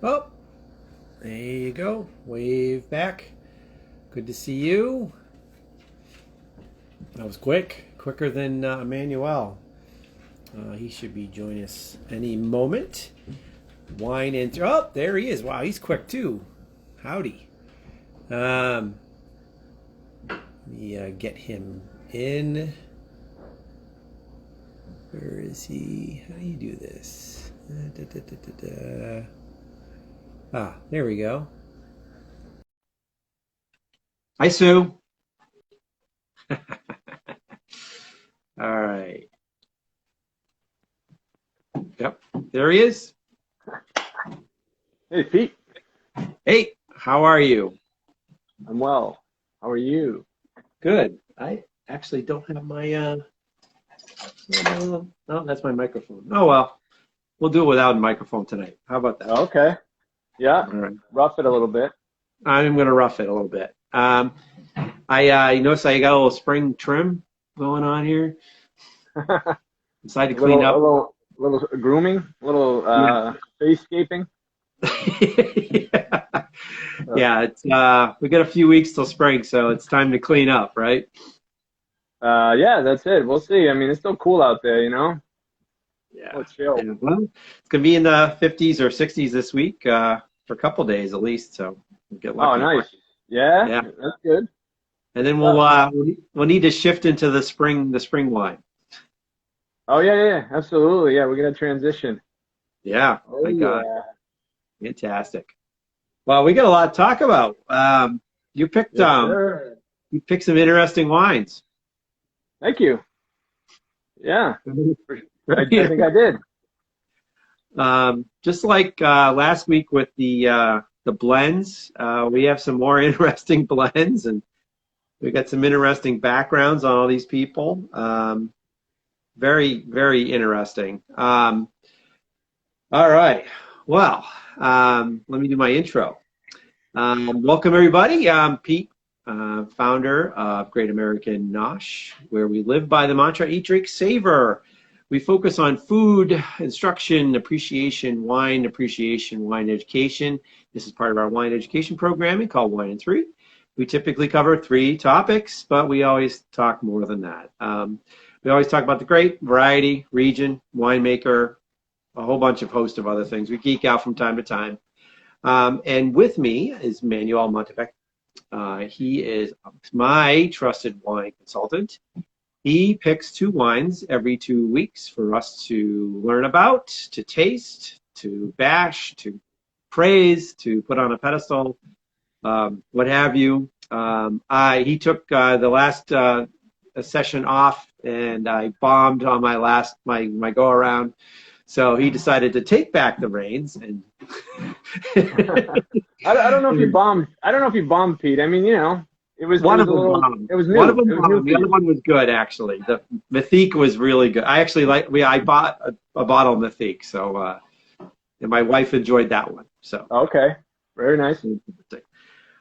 Oh, there you go. Wave back. Good to see you. That was quicker than Emmanuel. He should be joining us any moment. Wine and oh, there he is. Wow, he's quick too. Howdy. Let me get him in. Where is he? How do you do this? Ah, there we go. Hi, Sue. All right. Yep, there he is. Hey, Pete. Hey, how are you? I'm well. How are you? Good. I actually don't have my, oh, that's my microphone. Oh, well, we'll do it without a microphone tonight. How about that? Okay. Yeah. All right. Rough it a little bit. I'm going to rough it a little bit. You notice I got a little spring trim going on here. Decided to clean up. A little grooming, a little facescaping. Yeah, it's we got a few weeks till spring, so it's time to clean up, right? Yeah, that's it. We'll see. I mean, it's still cool out there, you know? Yeah. Let's chill. And, well, it's going to be in the 50s or 60s this week for a couple days at least, so we'll get lucky. Oh, nice. Yeah, that's good. And then we'll need to shift into the spring wine. Oh, yeah, absolutely. Yeah, we're going to transition. Yeah, oh, my God. Fantastic. Well, we got a lot to talk about. You picked you picked some interesting wines. Thank you. Yeah, I think I did. Just like last week with the blends, we have some more interesting blends, and we got some interesting backgrounds on all these people. Very, very interesting. All right. Well, let me do my intro. Welcome, everybody. I'm Pete, founder of Great American Nosh, where we live by the mantra, eat, drink, savor. We focus on food, instruction, appreciation, wine education. This is part of our wine education programming called Wine in 3. We typically cover 3 topics, but we always talk more than that. We always talk about the great variety, region, winemaker, a whole bunch of host of other things. We geek out from time to time. And with me is Manuel Montevec. He is my trusted wine consultant. He picks 2 wines every 2 weeks for us to learn about, to taste, to bash, to praise, to put on a pedestal, what have you. He took the last session off, and I bombed on my go around. So he decided to take back the reins, and I don't know if you bombed. I don't know if you bombed, Pete. I mean, you know, it was one of them bombed. It was new. One of them bombed. The other one was good, actually. The Mythique was really good. I actually I bought a bottle of Mythique, so and my wife enjoyed that one. So okay, very nice.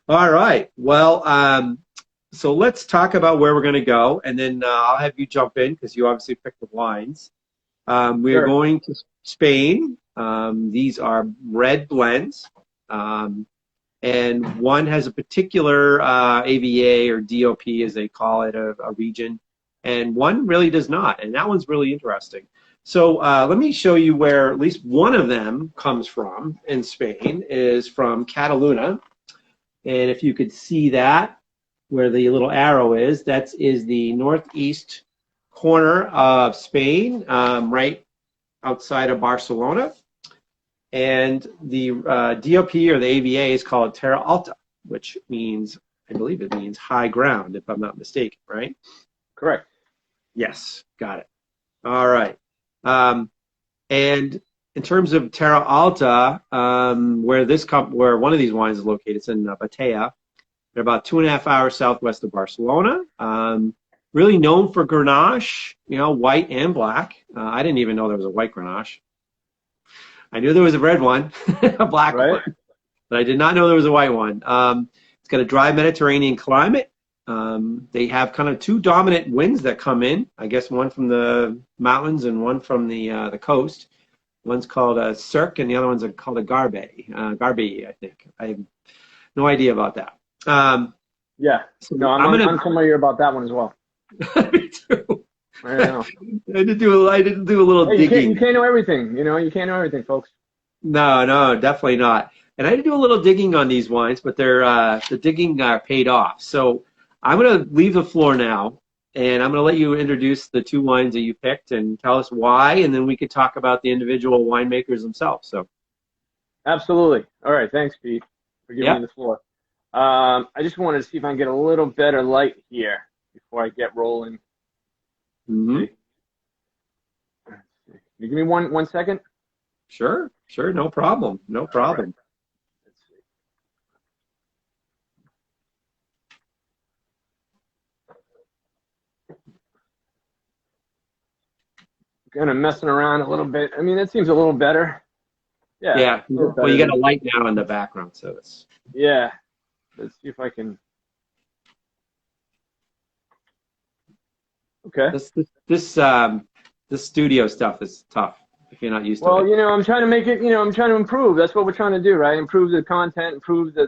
All right. Well, so let's talk about where we're going to go, and then I'll have you jump in because you obviously picked the wines. We are going to Spain. These are red blends, and one has a particular AVA or DOP, as they call it, a region, and one really does not, and that one's really interesting. So let me show you where at least one of them comes from in Spain, is from Catalunya, and if you could see that, where the little arrow is, that is the northeast corner of Spain, right outside of Barcelona. And the DOP or the AVA is called Terra Alta, which means, I believe it means high ground, if I'm not mistaken, right? Correct. Yes, got it. All right. And in terms of Terra Alta, where one of these wines is located, it's in Batea. They're about 2.5 hours southwest of Barcelona. Really known for Grenache, you know, white and black. I didn't even know there was a white Grenache. I knew there was a red one, a black one, but I did not know there was a white one. It's got a dry Mediterranean climate. They have kind of two dominant winds that come in. I guess one from the mountains and one from the coast. One's called a cirque, and the other one's called a garbe. Garbe, I think. I have no idea about that. Yeah. So No, I'm unfamiliar about that one as well. Me too. I know. I did do a little Hey, digging. you can't know everything. You can't know everything, folks. No, definitely not. And I did do a little digging on these wines, but the digging paid off. So I'm going to leave the floor now, and I'm going to let you introduce the two wines that you picked and tell us why, and then we could talk about the individual winemakers themselves. So, absolutely. All right. Thanks, Pete, for giving me the floor. I just wanted to see if I can get a little better light here before I get rolling. Mm-hmm. Can you give me one second? Sure, no problem. No problem. Let's see. Kind of messing around a little bit. I mean, that seems a little better. Yeah. Well, you got a light now in the background, so it's. Yeah. Let's see if I can. Okay. This studio stuff is tough if you're not used to it. Well, I'm trying to make it. I'm trying to improve. That's what we're trying to do, right? Improve the content, improve the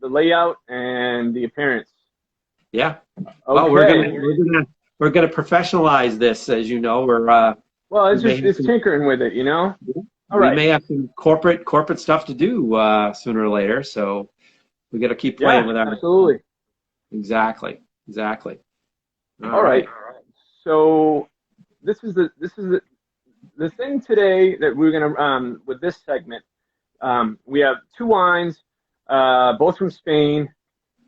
layout and the appearance. Yeah. Okay. Well, we're gonna professionalize this, as you know. It's tinkering with it, All right. We may have some corporate stuff to do sooner or later, so we got to keep playing with our. Absolutely. Exactly. All right. So this is the thing today that we're gonna with this segment. We have two wines, both from Spain,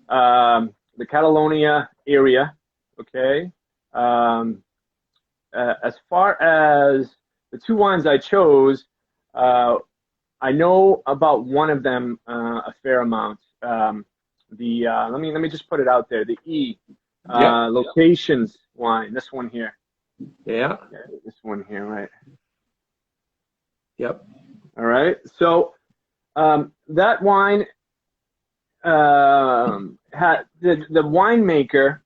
the Catalonia area. Okay. As far as the two wines I chose, I know about one of them a fair amount. Let me just put it out there. The Locations wine. This one here. Yeah. This one here, right? Yep. All right. So that wine had the winemaker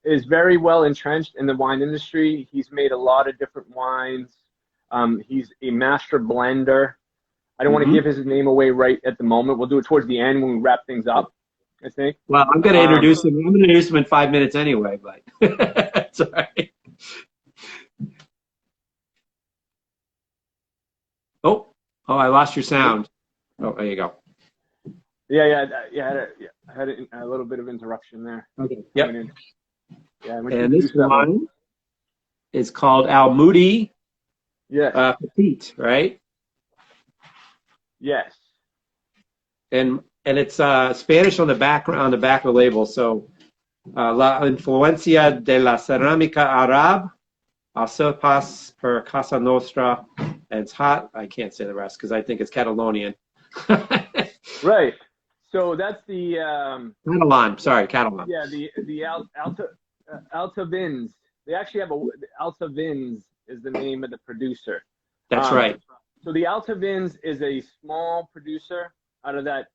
is very well entrenched in the wine industry. He's made a lot of different wines. He's a master blender. I don't want to give his name away right at the moment. We'll do it towards the end when we wrap things up, I think. Well, I'm going to introduce him. I'm going to introduce him in 5 minutes anyway, but that's all right. Oh, I lost your sound. Oh, there you go. Yeah. I had a little bit of interruption there. Okay. Yep. And this one is called Almudi. Yeah. Petite, right? Yes. And it's Spanish on the back of the label. So la influencia de la cerámica árabe al pas per Casa Nostra. And it's hot. I can't say the rest because I think it's Catalonian. Right. So that's the Catalan. Sorry, Catalan. Yeah, the altavins. They actually have altavins is the name of the producer. That's right. So the altavins is a small producer out of that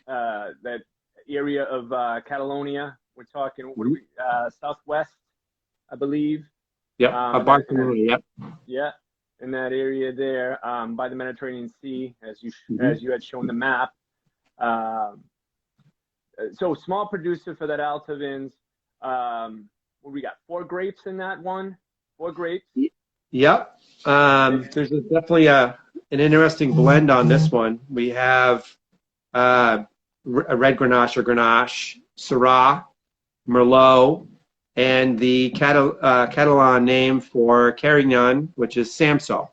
that area of Catalonia. We're talking southwest, I believe. Yep, Barcelona. Yep. Yeah, in that area there, by the Mediterranean Sea, as you had shown the map. So small producer for that altavins. What we got? 4 grapes in that one. 4 grapes. Yep. There's definitely an interesting blend on this one. We have a red Grenache or Grenache, Syrah, Merlot, and the Catalan name for Carignan, which is Samso.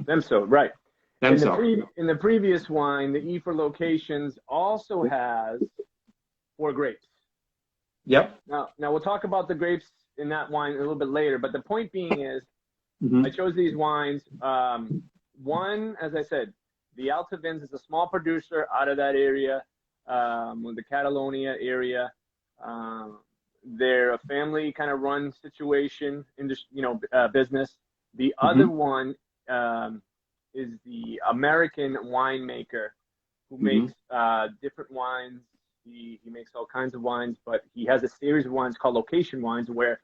Samso, right. Samso. In the previous wine, the E for Locations also has 4 grapes. Yep. Now we'll talk about the grapes in that wine a little bit later, but the point being is, I chose these wines. One, as I said, the Altavins is a small producer out of that area, the Catalonia area. They're a family kind of run situation, business. The other one is the American winemaker who makes different wines. He makes all kinds of wines, but he has a series of wines called location wines where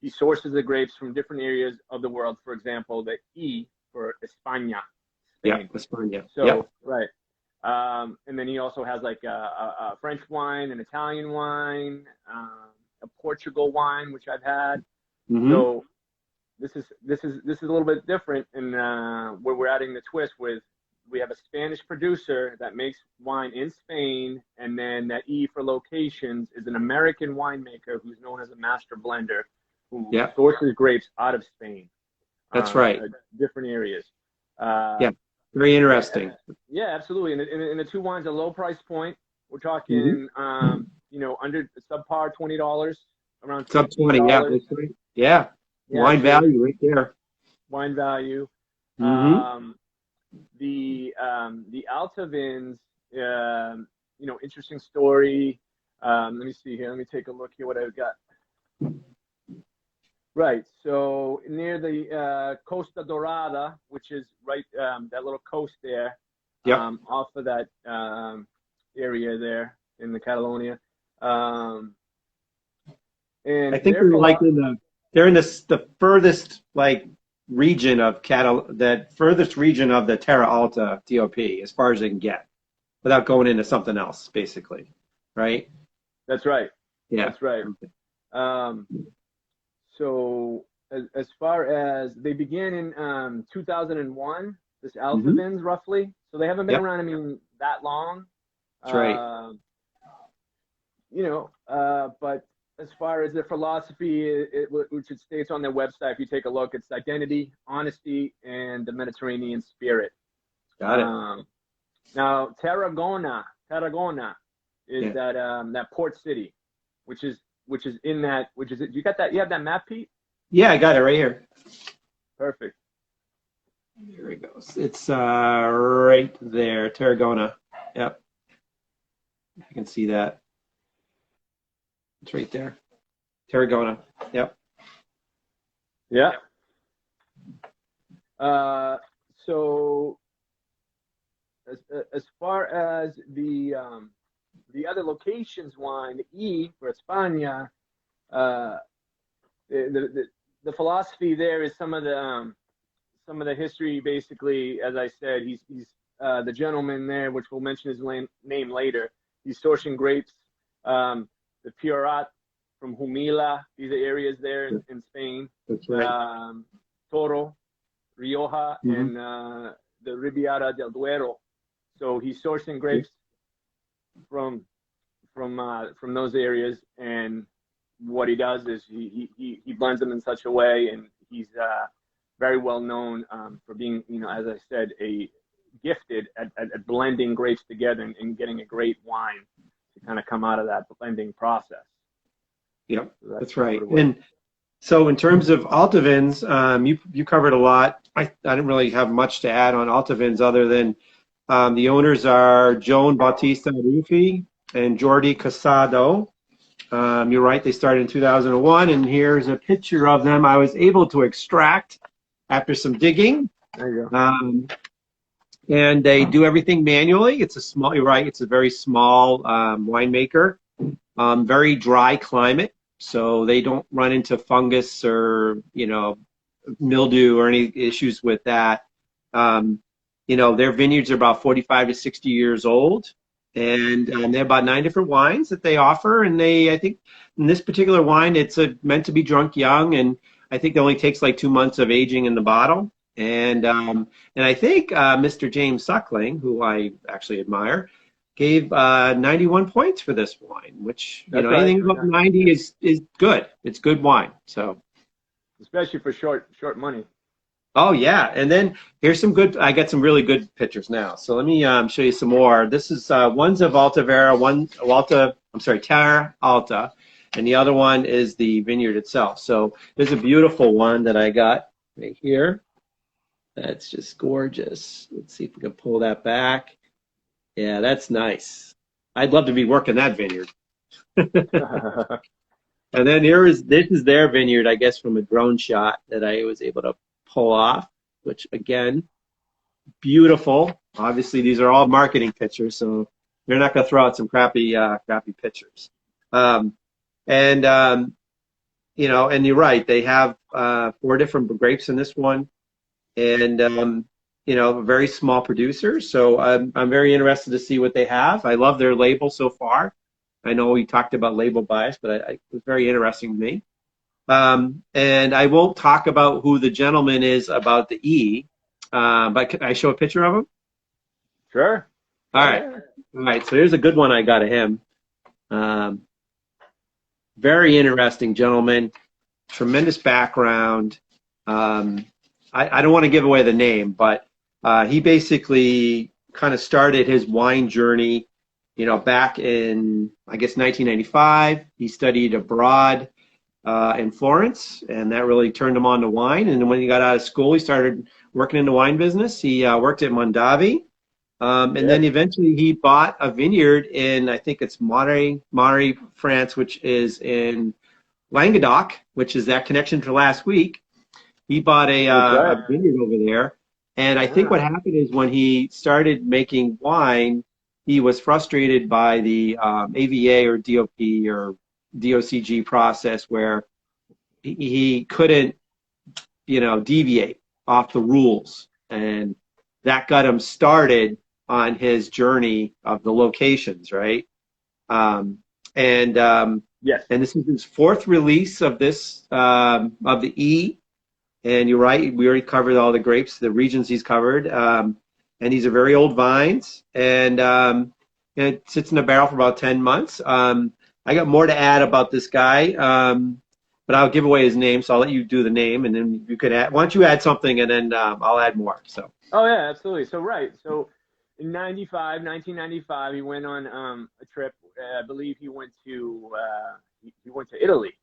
he sources the grapes from different areas of the world. For example, the E for España, Yeah, Spain. España. So, Yep. right. And then he also has like a French wine, an Italian wine, a Portugal wine, which I've had. So this is a little bit different, and where we're adding the twist with we have a Spanish producer that makes wine in Spain, and then that E for locations is an American winemaker who's known as a master blender who sources grapes out of Spain. That's right. Different areas. Yeah, very interesting. Yeah, absolutely. And the two wines are low price point. We're talking, you know, under subpar $20, around sub 20. Yeah, that's right. Yeah, wine value right there. Wine value. The altavins, you know, interesting story. Let me see here. Let me take a look here what I've got. Right. So near the Costa Dorada, which is right that little coast there, off of that area there in the Catalonia. And I think they're like they're in the furthest like region of that furthest region of the Terra Alta DOP as far as they can get, without going into something else, basically, right? That's right. Yeah, that's right. So as far as they began in 2001, this altavins roughly. So they haven't been around, I mean, that long. That's right. You know, but as far as their philosophy, which it states on their website, if you take a look, it's identity, honesty, and the Mediterranean spirit. Got it. Now, Tarragona is that port city, which is in that, you got that? You have that map, Pete? Yeah, I got it right here. Perfect. Here it goes. It's right there, Tarragona. Yep. I can see that. It's right there. Tarragona. Yep. Yeah. So as far as the other locations wine, the E for España, the philosophy there is some of the history. Basically, as I said, he's the gentleman there, which we'll mention his name later. He's sourcing grapes, the Priorat from Humila. These are areas there in Spain. That's right. Toro, Rioja, and the Riviera del Duero. So he's sourcing grapes from those areas, and what he does is he blends them in such a way, and he's very well known for being, you know, as I said, gifted at blending grapes together and getting a great wine to kind of come out of that blending process. Yep, so that's right. And so in terms of altavins, you covered a lot. I didn't really have much to add on altavins other than the owners are Joan Bautista Ruffi and Jordi Casado. You're right, they started in 2001, and here's a picture of them I was able to extract after some digging. There you go. And they do everything manually. It's a small, you're right, it's a very small winemaker, very dry climate, so they don't run into fungus or, you know, mildew or any issues with that. You know, their vineyards are about 45 to 60 years old, and they have about 9 different wines that they offer. And I think in this particular wine, it's meant to be drunk young, and I think it only takes like 2 months of aging in the bottle. And I think Mr. James Suckling, who I actually admire, gave 91 points for this wine, which, you know, anything above 90 is good. It's good wine. So, especially for short money. Oh yeah, and then here's some good. I got some really good pictures now. So let me show you some more. This is one's of Terra Alta, and the other one is the vineyard itself. So there's a beautiful one that I got right here. That's just gorgeous. Let's see if we can pull that back. Yeah, that's nice. I'd love to be working that vineyard. And then this is their vineyard, I guess, from a drone shot that I was able to pull off, which again, beautiful. Obviously, these are all marketing pictures, so they're not going to throw out some crappy pictures. Um, and and you're right. They have 4 different grapes in this one, and a very small producer. So I'm very interested to see what they have. I love their label so far. I know we talked about label bias, but it was very interesting to me. And I won't talk about who the gentleman is about the E, but can I show a picture of him? Sure. All right. All right. So here's a good one I got of him. Very interesting gentleman, tremendous background. I don't want to give away the name, but he basically kind of started his wine journey, back in, I guess, 1995. He studied abroad in Florence, and that really turned him on to wine. And when he got out of school, he started working in the wine business. He worked at Mondavi, and then eventually he bought a vineyard in, I think it's Marais, France, which is in Languedoc, which is that connection to last week. He bought a vineyard over there. And I think what happened is when he started making wine, he was frustrated by the AVA or DOP or DOCG process where he couldn't, deviate off the rules. And that got him started on his journey of the locations, right? Yes. And this is his 4th release of this, of the E. And you're right, we already covered all the grapes, the regions he's covered. And these are very old vines. And it sits in a barrel for about 10 months. I got more to add about this guy, but I'll give away his name, so I'll let you do the name, and then you could add. Why don't you add something, and then I'll add more. So. Oh yeah, absolutely. So so in 1995, he went on a trip. I believe he went to Italy,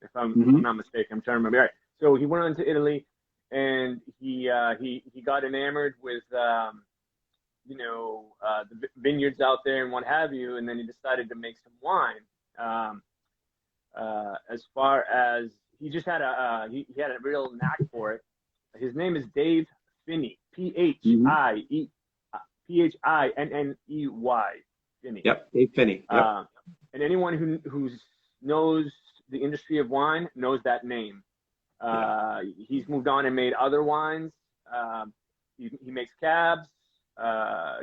if I'm not mistaken. I'm trying to remember. Right. So he went on to Italy, and he got enamored with the vineyards out there and what have you, and then he decided to make some wine. As far as he just had he had a real knack for it. His name is Dave Phinney, Phinney, Phinney. Yep, Dave Phinney. Yep. And anyone who knows the industry of wine knows that name. He's moved on and made other wines. He makes cabs.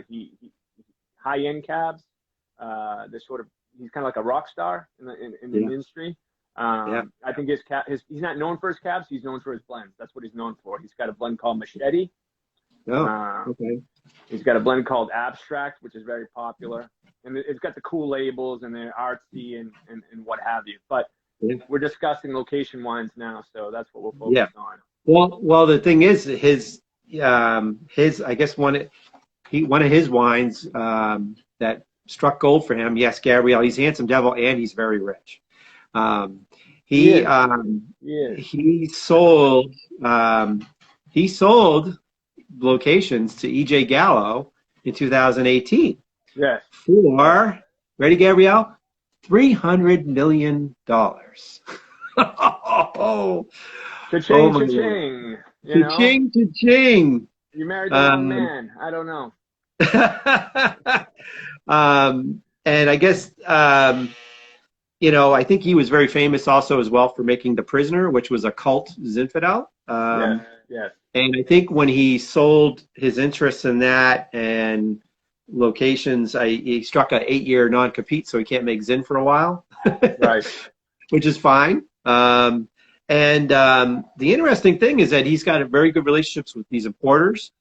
He high-end cabs. He's kind of like a rock star in the industry. I think he's not known for his cabs. He's known for his blends. That's what he's known for. He's got a blend called Machete. Okay. He's got a blend called Abstract, which is very popular, and it's got the cool labels and they're artsy and what have you. But we're discussing location wines now, so that's what we'll focus on. Well, the thing is, his I guess one of his wines that struck gold for him. Yes, Gabrielle. He's a handsome devil, and he's very rich. He sold locations to E.J. Gallo in 2018. Yes. For, ready, Gabrielle? $300 million. Cha-ching, cha-ching. Cha-ching, cha-ching. You married the wrong man. I don't know. And I guess, I think he was very famous also as well for making The Prisoner, which was a cult Zinfandel. Yes. And I think when he sold his interest in that and locations, he struck an 8-year non-compete, so he can't make Zin for a while. Right. Which is fine. The interesting thing is that he's got very good relationships with these importers.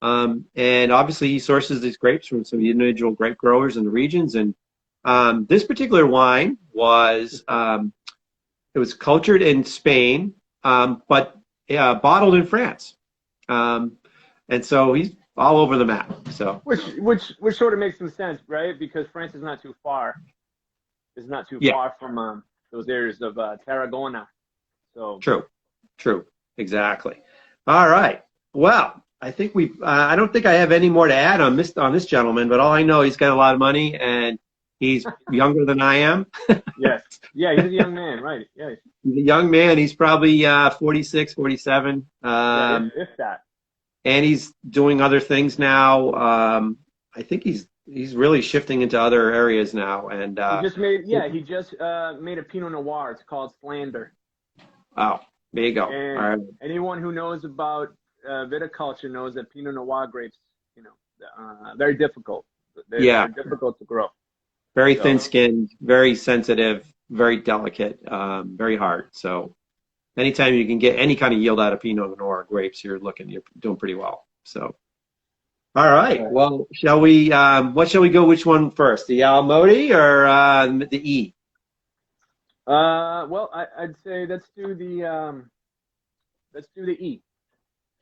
And obviously he sources these grapes from some individual grape growers in the regions. And this particular wine was, it was cultured in Spain, but bottled in France. And so he's all over the map. So which sort of makes some sense, right? Because France is not too far. It's not too far from those areas of Tarragona. So true, exactly. All right. Well, I think I don't think I have any more to add on this gentleman, but all I know, he's got a lot of money and he's younger than I am. Yes. Yeah, he's a young man, right? Yeah. He's a young man. He's probably 46, 47. If that. and he's doing other things now. I think he's really shifting into other areas now. And he just made a Pinot Noir. It's called Slander. oh, there you go. And all right. anyone who knows about viticulture knows that Pinot Noir grapes, very difficult. They're difficult to grow. Very thin-skinned, very sensitive, very delicate, very hard. So anytime you can get any kind of yield out of Pinot Noir grapes, you're doing pretty well. So, all right. Well, shall we? What shall we go? Which one first? The Almodi or the E? Well, I'd say let's do the E.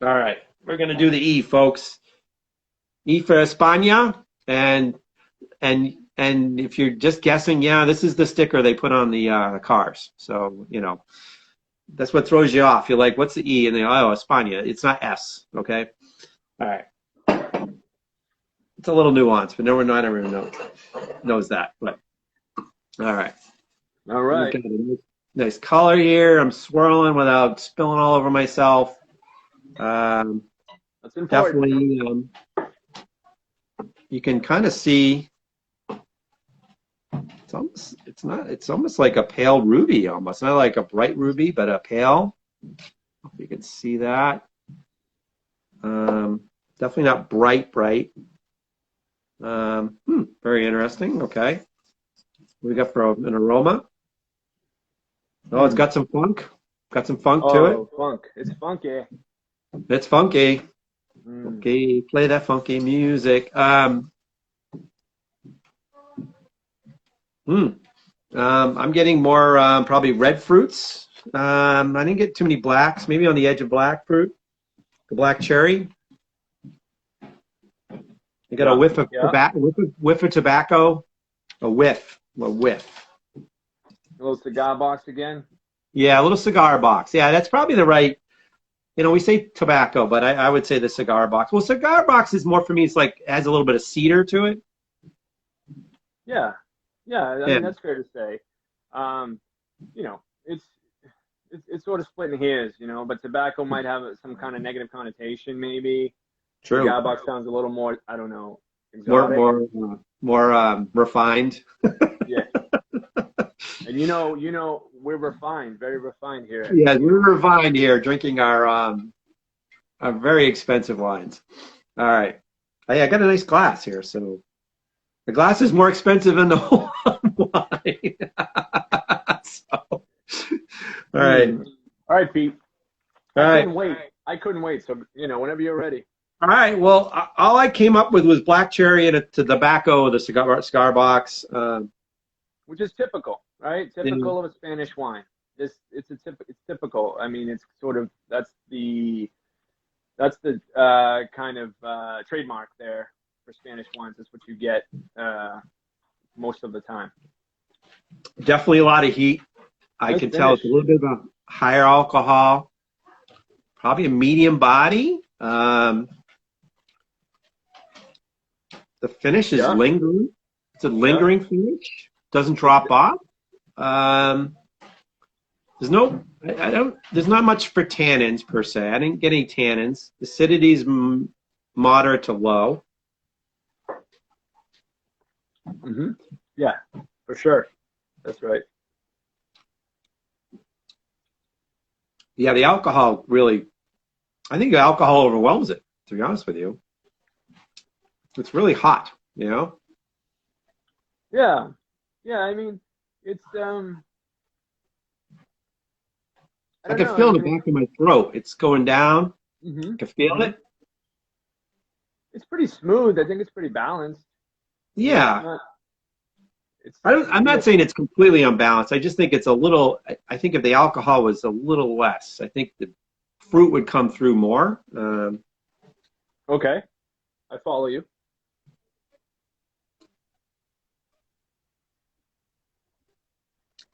All right, we're gonna do the E, folks. E for España, and if you're just guessing, yeah, this is the sticker they put on the cars. So that's what throws you off. You're like, what's the E? And they España. It's not S. Okay. All right. It's a little nuanced, but not everyone knows that. But all right. All right. Nice color here. I'm swirling without spilling all over myself. That's important. Definitely. You can kind of see. It's almost like a pale ruby, almost not like a bright ruby, but a pale. If you can see that. Definitely not bright. Very interesting. Okay. What we got for an aroma? Oh, it's got some funk. Got some funk to it. Oh, funk. It's funky. It's funky. Okay, play that funky music. I'm getting more probably red fruits. I didn't get too many blacks. Maybe on the edge of black fruit. The black cherry. You got a whiff of tobacco. Whiff of tobacco. A whiff. A little cigar box again. Yeah, a little cigar box. Yeah, that's probably the right. We say tobacco, but I would say the cigar box. Well, cigar box is more for me. It's like it has a little bit of cedar to it. Yeah. I mean, that's fair to say. It's sort of splitting hairs, but tobacco might have some kind of negative connotation, maybe. True. Cigar box sounds a little more, I don't know, exotic. More refined. Yeah. And we're refined, very refined here. Yeah, we're refined here, drinking our very expensive wines. All right. Hey, I got a nice glass here, so the glass is more expensive than the whole wine. All right. All right, Pete. All right. I couldn't wait. So whenever you're ready. All right. Well, all I came up with was black cherry and a tobacco, the cigar box. Which is typical, right? Typical of a Spanish wine. It's typical. I mean, it's sort of that's the kind of trademark there for Spanish wines. That's what you get most of the time. Definitely a lot of heat. I can tell it's a little bit of a higher alcohol. Probably a medium body. The finish is lingering. It's a lingering finish. Doesn't drop off. There's not much for tannins per se. I didn't get any tannins. Acidity is moderate to low. Yeah, for sure. That's right. Yeah, the alcohol really, I think the alcohol overwhelms it, to be honest with you. It's really hot, Yeah. Yeah, I mean, it's, I can feel it in the back of my throat. It's going down. I can feel it. It's pretty smooth. I think it's pretty balanced. Yeah. I'm not saying it's completely unbalanced. I just think it's a little, I think if the alcohol was a little less, I think the fruit would come through more. Okay. I follow you.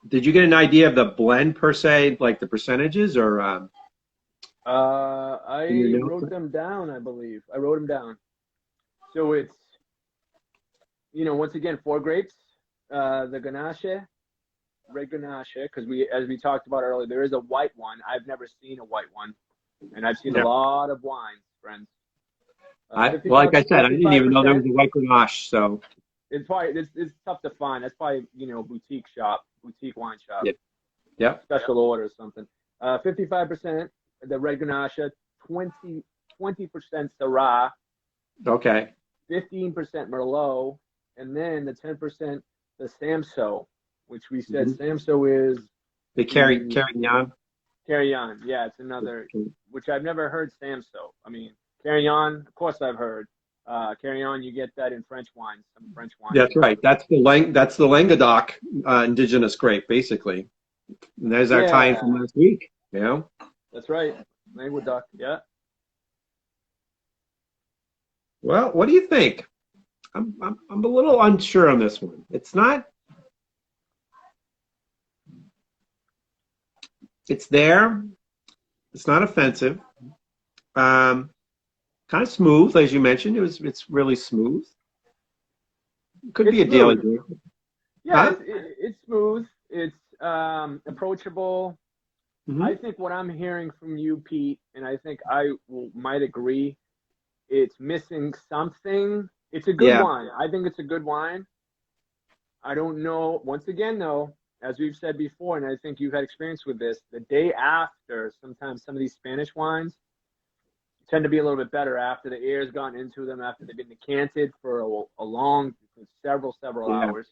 Did you get an idea of the blend per se, like the percentages, or? I wrote them down, I believe. I wrote them down. So it's, once again, 4 grapes. The Grenache, red Grenache, because as we talked about earlier, there is a white one. I've never seen a white one, and I've seen a lot of wines, friends. Well, like I said, I didn't even know there 55%. was a white Grenache. So It's probably it's tough to find. That's probably boutique wine shop, yeah, yep. special order or something. 55% the red Grenache, 20% Syrah, Okay. 15% Merlot, and then the 10% the Samso, which we said Samso is They carry on. Carillon. Yeah, it's another, which I've never heard Samso. I mean, Carillon, of course I've heard. Carillon, you get that in French wines, some French wines. That's right. That's the Languedoc indigenous grape, basically. And there's our tie-in from last week. You know. That's right, Languedoc. Yeah. Well, what do you think? I'm a little unsure on this one. It's not. It's there. It's not offensive. Kind of smooth, as you mentioned. It's really smooth. Could be a daily drink. Yeah, it's smooth. It's approachable. I think what I'm hearing from you, Pete, and I think might agree, it's missing something. It's a good wine. I think it's a good wine. I don't know. Once again, though, as we've said before, and I think you've had experience with this, the day after, sometimes some of these Spanish wines tend to be a little bit better after the air's gotten into them, after they've been decanted for a long, several hours.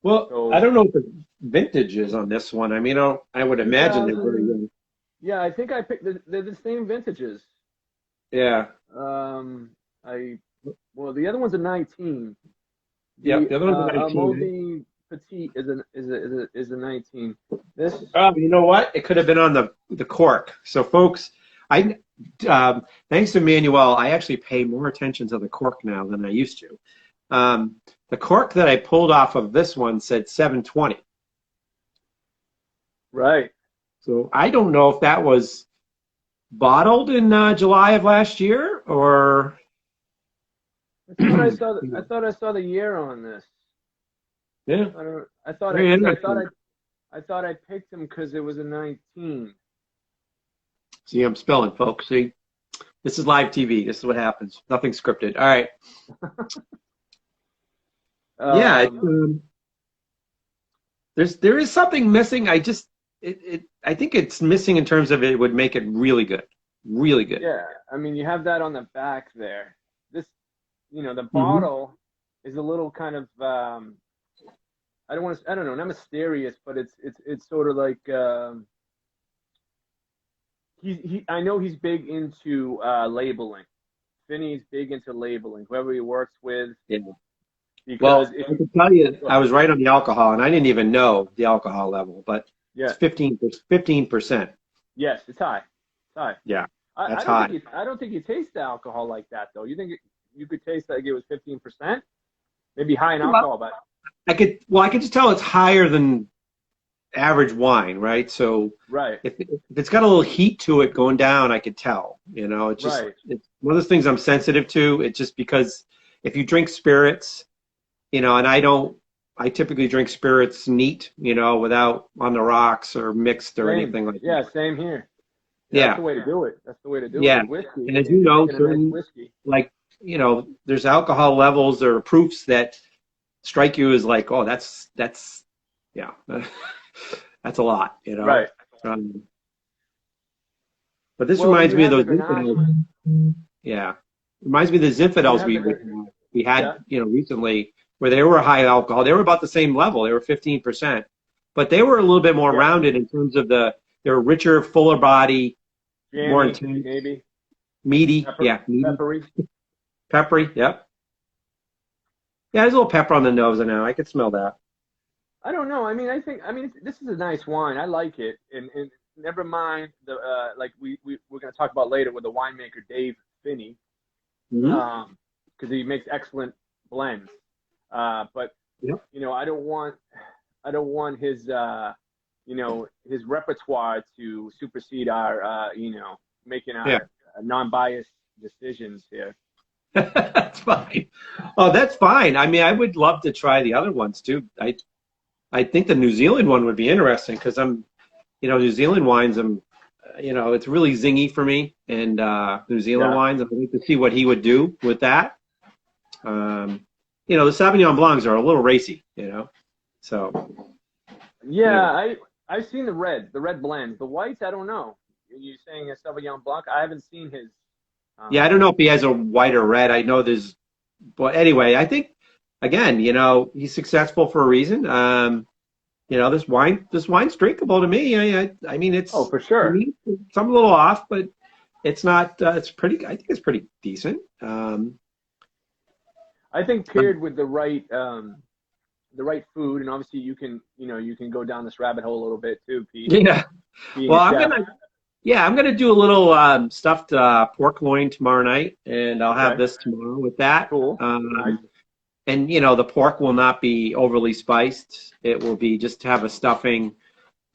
Well, so, I don't know what the vintage is on this one. I mean, I would imagine they're very young. Yeah, I think I picked. They're the same vintages. Yeah. Well, the other one's a 19. Yeah, the other one's a 19. Amaudy Petit is a 19. This. You know what? It could have been on the cork. So, folks, thanks to Manuel, I actually pay more attention to the cork now than I used to. The cork that I pulled off of this one said 720. Right. So I don't know if that was bottled in July of last year or. I thought I saw the year on this. Yeah. I thought I picked him because it was a 19. See, I'm spelling, folks. See, this is live TV. This is what happens. Nothing scripted. All right. Yeah, there is something missing. I think it's missing in terms of it would make it really good, really good. Yeah, I mean, you have that on the back there. This, the bottle is a little kind of I don't know, not mysterious, but it's sort of like I know he's big into labeling. Phinney's big into labeling. Whoever he works with. Yeah. Well, I can tell you, I was right on the alcohol, and I didn't even know the alcohol level, but it's 15%. Yes, it's high. It's high. Yeah, that's high. I don't think you taste the alcohol like that, though. You think you could taste like it was 15%? Maybe high in alcohol, but I could just tell it's higher than average wine, right? So if it's got a little heat to it going down, I could tell. It's just it's one of those things I'm sensitive to. It's just because if you drink spirits. And I typically drink spirits neat, without on the rocks or mixed or anything like that. Yeah, same here. That's the way to do it. That's the way to do it. Yeah. Whiskey, and as you know, certain, there's alcohol levels or proofs that strike you as like, oh, that's that's a lot, Right. But this reminds me of those Zinfandels. Yeah. Reminds me of the Zinfandels we had, recently, where they were high alcohol. They were about the same level. They were 15%, but they were a little bit more rounded in terms of they were richer, fuller body, more intense, maybe meaty. Peppery. Peppery. Yep. Yeah, there's a little pepper on the nose now. I could smell that. I don't know. I mean, this is a nice wine. I like it, and never mind the like we're going to talk about later with the winemaker Dave Phinney, because he makes excellent blends. But I don't want his his repertoire to supersede our making our non-biased decisions here. That's fine. Oh, that's fine. I mean, I would love to try the other ones too. I think the New Zealand one would be interesting because New Zealand wines it's really zingy for me, and New Zealand Yeah. wines. I'd like to see what he would do with that. The Sauvignon Blancs are a little racy, so Yeah, anyway. I've seen the red blends. The whites, I don't know. You're saying a Sauvignon Blanc? I haven't seen his. Yeah, I don't know if he has a white or red. I know there's, but anyway, I think again, he's successful for a reason. This wine's drinkable to me. I mean, Oh, it's for for sure. me, some a little off, but it's not. It's pretty. I think it's pretty decent. I think paired with the right food, and obviously you can go down this rabbit hole a little bit too, Pete, Yeah. being Well, a chef. I'm gonna do a little stuffed pork loin tomorrow night, and I'll have Okay, this tomorrow with that. cool, nice. And the pork will not be overly spiced. It will be just have a stuffing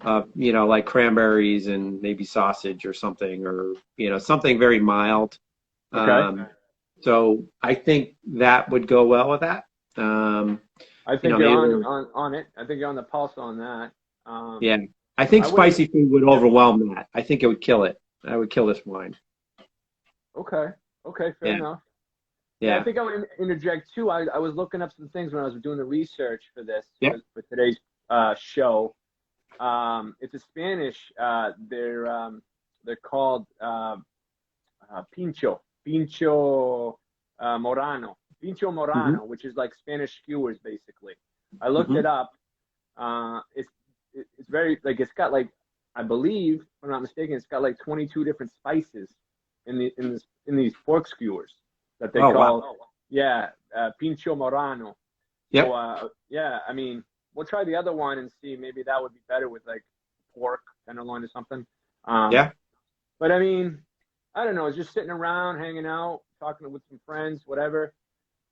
of, like cranberries and maybe sausage or something, or something very mild. Okay, So I think that would go well with that. I think you're Maybe on it. I think you're on the pulse on that. yeah. I think I wouldn't. spicy food would overwhelm that. I think it would kill it. I would kill this wine. Okay, okay, fair Yeah, enough. Yeah, I yeah, think I would interject too. I was looking up some things when I was doing the research for this yeah. for today's show. It's a Spanish. They're called pincho Hmm. morano, which is like Spanish skewers basically. I looked Hmm. it up. It's it's very like it's got like I believe, if I'm not mistaken, it's got like 22 different spices in these pork skewers that they Oh, wow. call yeah pincho morano. So Yep. yeah, I mean we'll try the other one and see maybe that would be better with like pork tenderloin or something. Um, Yeah. but I mean I don't know, just sitting around, hanging out, talking with some friends, whatever,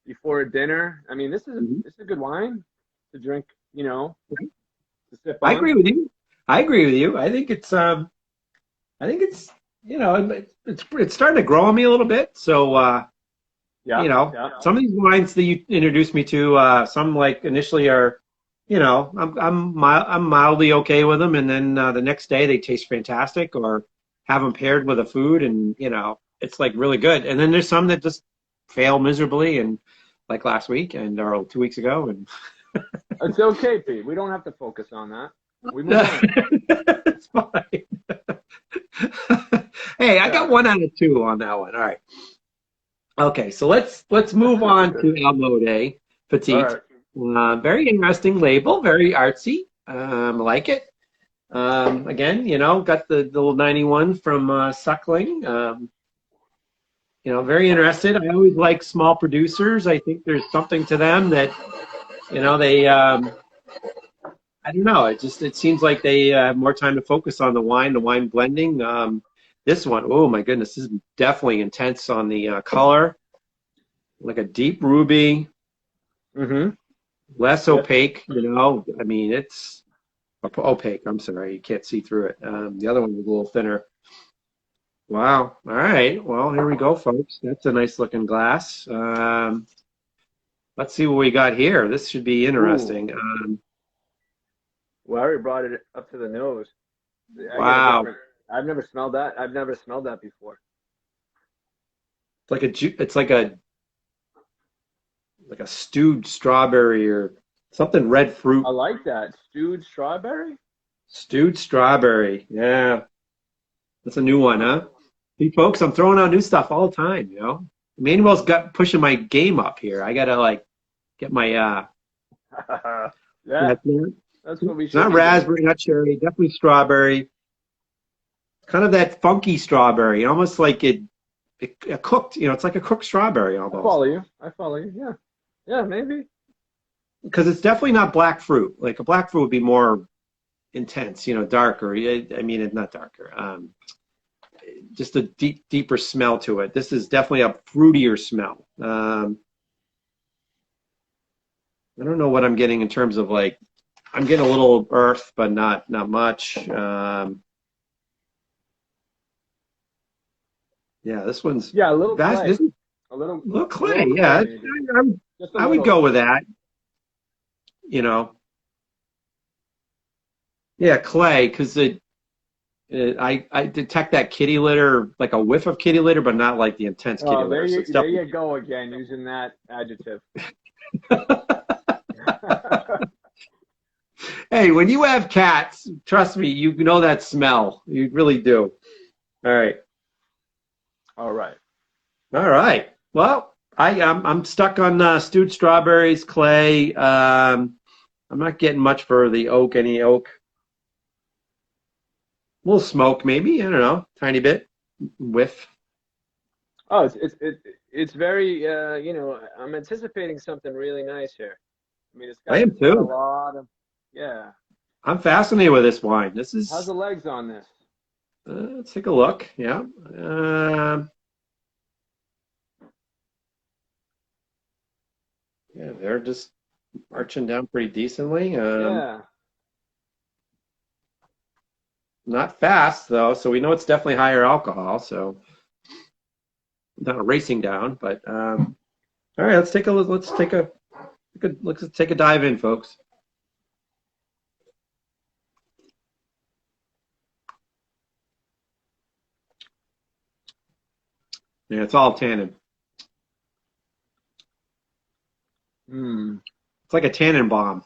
before a dinner. I mean, Hmm. this is a good wine to drink, to sip I on. agree with you. I agree with you. I think it's it's starting to grow on me a little bit. So Yeah, yeah. some of these wines that you introduced me to, some like initially are, I'm mildly okay with them, and then the next day they taste fantastic, or have them paired with a food, and it's like really good. And then there's some that just fail miserably, and like last week and or 2 weeks ago, and It's okay, Pete. We don't have to focus on that. We move on. it's fine. Hey, I Yeah. got 1 out of 2 on that one. All right. Okay, so let's move on to Almode All Petite. right. Very interesting label, very artsy. I like it. Again, got the little 91 from Suckling. Very interested. I always like small producers. I think there's something to them that, they, I don't know. It seems like they have more time to focus on the wine blending. This one, oh my goodness, this is definitely intense on the color, like a deep ruby, Mm-hmm. less Yep. opaque. I mean, it's opaque. I'm sorry, you can't see through it. The other one was a little thinner. Wow. All right. Well, here we go, folks. That's a nice looking glass. Let's see what we got here. This should be Ooh. interesting. Well, I already brought it up to the nose. I get a Wow. different. I've never smelled that. I've never smelled that before. It's like a stewed strawberry or something red fruit. I like that stewed strawberry. Stewed strawberry. Yeah. That's a new one, Huh. huh? See, folks, I'm throwing out new stuff all the time. Manuel's got pushing my game up here. I gotta like get my Yeah, that's not, that's what we it's should not be doing. raspberry, not cherry, definitely strawberry. Kind of that funky strawberry, almost like it cooked, it's like a cooked strawberry I almost. follow you. I follow you. Yeah, yeah, maybe. Because it's definitely not black fruit. Like a black fruit would be more intense, darker. I mean, it's not darker. Just a deeper smell to it. This is definitely a fruitier smell. I don't know what I'm getting in terms of like, I'm getting a little earth, but not much. Yeah, this one's Yeah, a little vast. This clay. is A little, a little a little clay. clay, Yeah, maybe. Just a I would little. go with that. You know, yeah, clay, because I detect that kitty litter, like a whiff of kitty litter, but not like the intense kitty Oh, litter. So it's there you definitely. go again, using that adjective. Hey, when you have cats, trust me, you know that smell. You really do. All right. All right. All right. Well, I'm stuck on stewed strawberries, clay. I'm not getting much for the oak, any oak. A little smoke, maybe. I don't know, tiny bit whiff. Oh, it's very you know, I'm anticipating something really nice here. I mean, I am it's got a too. lot of, yeah. I'm fascinated with this wine. This How's is. the legs on this? Let's take a look. Yeah. Yeah, they're just marching down pretty decently. Yeah. Not fast though, so we know it's definitely higher alcohol. So not racing down, but all right. Let's take a look. Let's take a dive in, folks. Yeah, it's all tannin. Hmm. It's like a tannin bomb.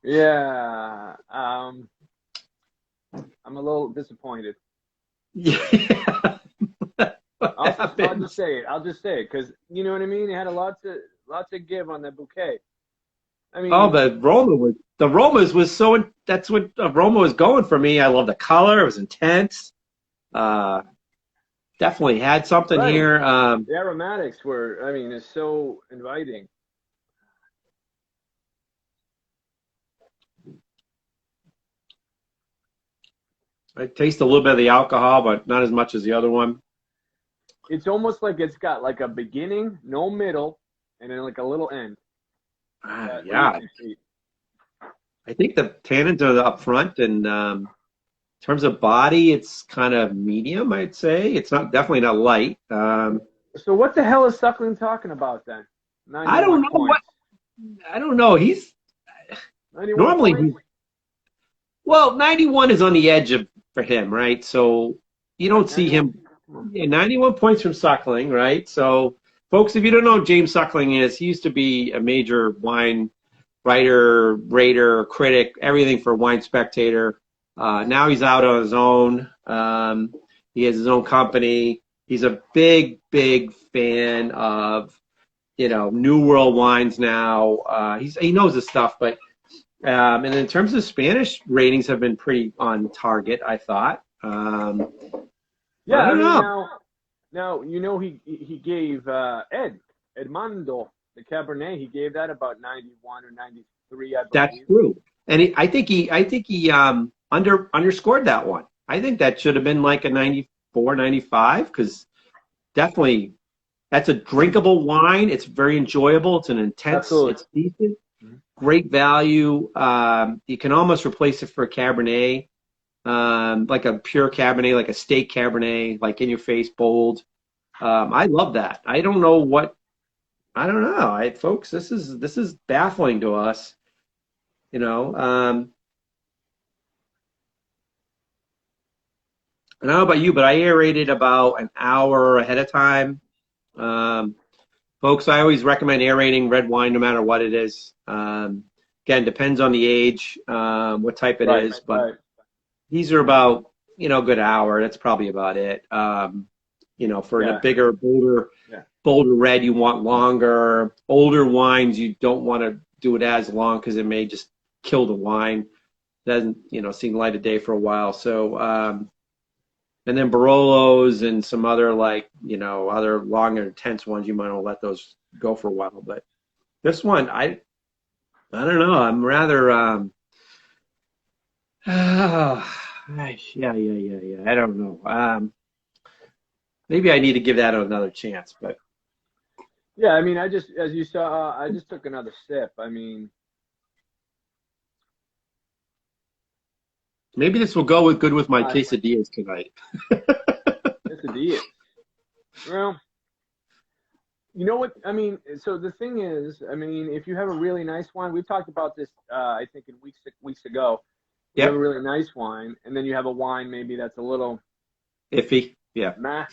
Yeah. I'm a little disappointed. Yeah. What I'll just happens? say it. I'll just say it because you know what I mean. It had a lot to give on that bouquet. I Oh, mean, the aromas was so. That's what aroma was going for me. I love the color. It was intense. Uh, Definitely had something right. here. The aromatics were. I mean, it's so inviting. I taste a little bit of the alcohol, but not as much as the other one. It's almost like it's got like a beginning, no middle, and then like a little end. What do you Yeah, think, Pete? I think the tannins are up front, and in terms of body, it's kind of medium. I'd say it's not definitely not light. So what the hell is Suckling talking about then? I don't 91 know what. points. I don't know. He's 91 normally points? well, 91 is on the edge of for him, right? So you don't see 91? him. Yeah, 91 points from Suckling, right? So, folks, if you don't know who James Suckling is, he used to be a major wine writer, rater, critic, everything for Wine Spectator. Now he's out on his own. He has his own company. He's a big, big fan of New World wines now. He knows his stuff, but and in terms of Spanish ratings, have been pretty on target, I thought. Yeah, I I don't mean know. now you know he gave Edmando the Cabernet. He gave that about 91 or 93, I That's believe. true. And I think he underscored that one. I think that should have been like a 94, 95 because definitely that's a drinkable wine. It's very enjoyable. It's an intense, Absolutely. it's decent, Mhm. great value. You can almost replace it for a Cabernet, like a pure Cabernet, like a steak Cabernet, like in your face, bold. I love that. I don't know. Folks, this is baffling to us, you know. I don't know about you, but I aerated about an hour ahead of time. Um, Folks, I always recommend aerating red wine no matter what it is. Again, depends on the age, what type it Right, is, but right. these are about, a good hour. That's probably about it. For the Yeah, bigger, yeah. bolder red, you want longer. Older wines, you don't want to do it as long because it may just kill the wine. Doesn't, see light of day for a while. So, and then Barolos and some other other longer intense ones, you might want to let those go for a while. But this one, I don't know. I'm rather yeah. I don't know. Maybe I need to give that another chance, but Yeah, I mean, I just, as you saw, I just took another sip. I mean, maybe this will go with good with my I, quesadillas tonight. it's a D. Well, you know what? I mean, so the thing is, I mean, if you have a really nice wine, we've talked about this, I think in weeks ago. You have a Yep. really nice wine, and then you have a wine maybe that's a little Iffy. Yeah. meh.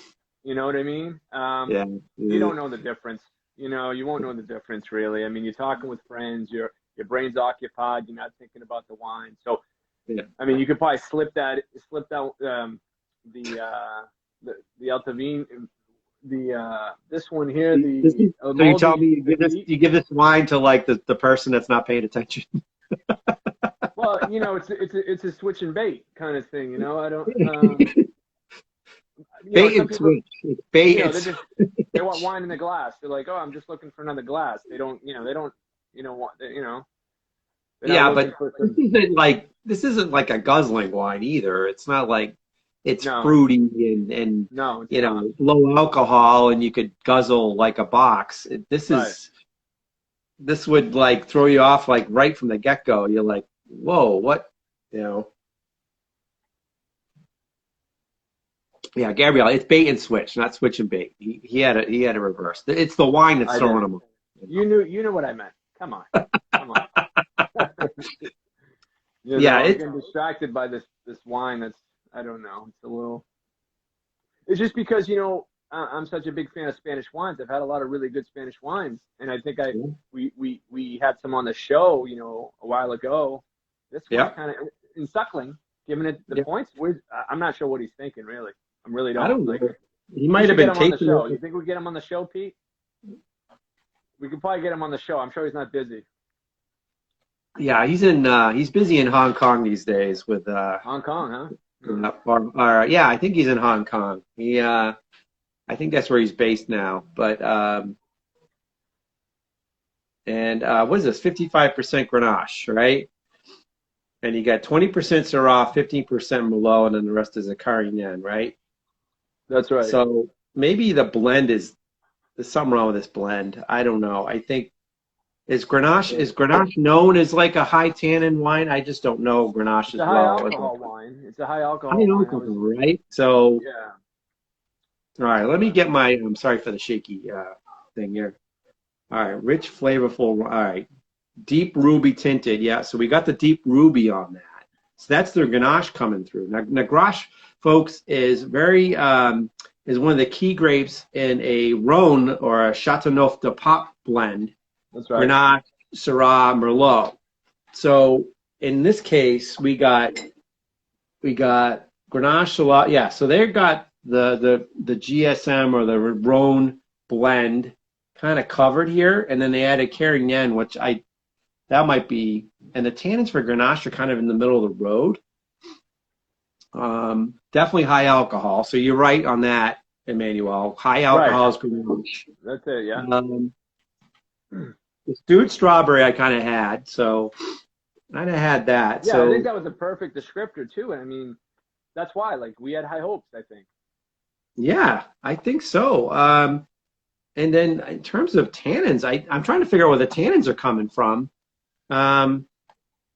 You know what I mean? Yeah. You don't know the difference. You know, you won't know the difference really. I mean, you're talking with friends, your brain's occupied, you're not thinking about the wine. So, Yeah. I mean, you could probably slip out the the altavin, this one here, the So you tell me moldy petit. you give this wine to like the person that's not paying attention. Well, you know, it's a switch and bait kind of thing. You know, I don't. You know, Bait some and people, switch. It's bait you know, and switch. they want wine in the glass. They're like, oh, I'm just looking for another glass. They don't, want, they're not Yeah, looking but for some. this isn't like a guzzling wine either. It's not like it's No, fruity and no, it's not. low alcohol and you could guzzle like a box. Right. This would like throw you off like right from the get-go. You're like, whoa, what? You know. Yeah, Gabrielle, it's bait and switch, not switch and bait. He had a reverse. It's the wine that's I throwing did. him off. You knew what I meant. Come on, come on. Yeah, I'm getting distracted by this wine. That's, I don't know. It's a little. It's just because I'm such a big fan of Spanish wines. I've had a lot of really good Spanish wines, and I think we had some on the show, a while ago. This yeah. one's kind of in Suckling, giving it the points. I'm not sure what he's thinking, really. I really don't. I don't know. Like, He might have been tasting it. You think we get him on the show, Pete? We could probably get him on the show. I'm sure he's not busy. Yeah, he's busy in Hong Kong these days with Hong Kong, huh? yeah, I think he's in Hong Kong. I think that's where he's based now. But what is this? 55% Grenache, right? And you got 20% Syrah, 15% Merlot, and then the rest is a Carignan, right? That's right. So maybe there's something wrong with this blend. I don't know. I think is Grenache known as like a high tannin wine? I just don't know Grenache as well. It's a high alcohol wine. It's a high alcohol wine. Right? So yeah. All right, let me get I'm sorry for the shaky thing here. All right, rich, flavorful. All right, deep ruby tinted. Yeah, so we got the deep ruby on that. So that's the Grenache coming through. Now, Grenache, folks, is is one of the key grapes in a Rhone or a Chateauneuf de Pape blend. That's right. Grenache, Syrah, Merlot. So in this case, we got Grenache, Syrah. Yeah, so they've got the GSM or the Rhone blend kind of covered here, and then they added Carignan, which that might be, and the tannins for Grenache are kind of in the middle of the road. Definitely high alcohol. So you're right on that, Emmanuel. High alcohol is Grenache. That's it, yeah. The stewed strawberry I kind of had, so I had that. Yeah, so, I think that was a perfect descriptor too. And I mean, that's why, like, we had high hopes, I think. Yeah, I think so. And then in terms of tannins, I'm trying to figure out where the tannins are coming from.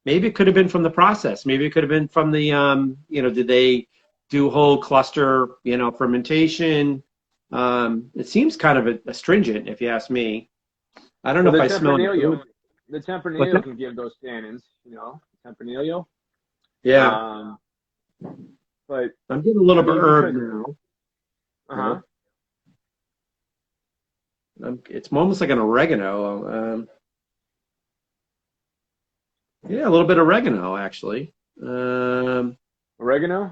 Maybe it could have been from the process. Maybe it could have been from the, did they do whole cluster, fermentation? It seems kind of astringent, if you ask me. I don't know if I smell it. The Tempranillo can give those tannins, Tempranillo. Yeah. But I'm getting a little bit herb now. Uh-huh. It's almost like an oregano. Yeah, a little bit of oregano, actually. Oregano?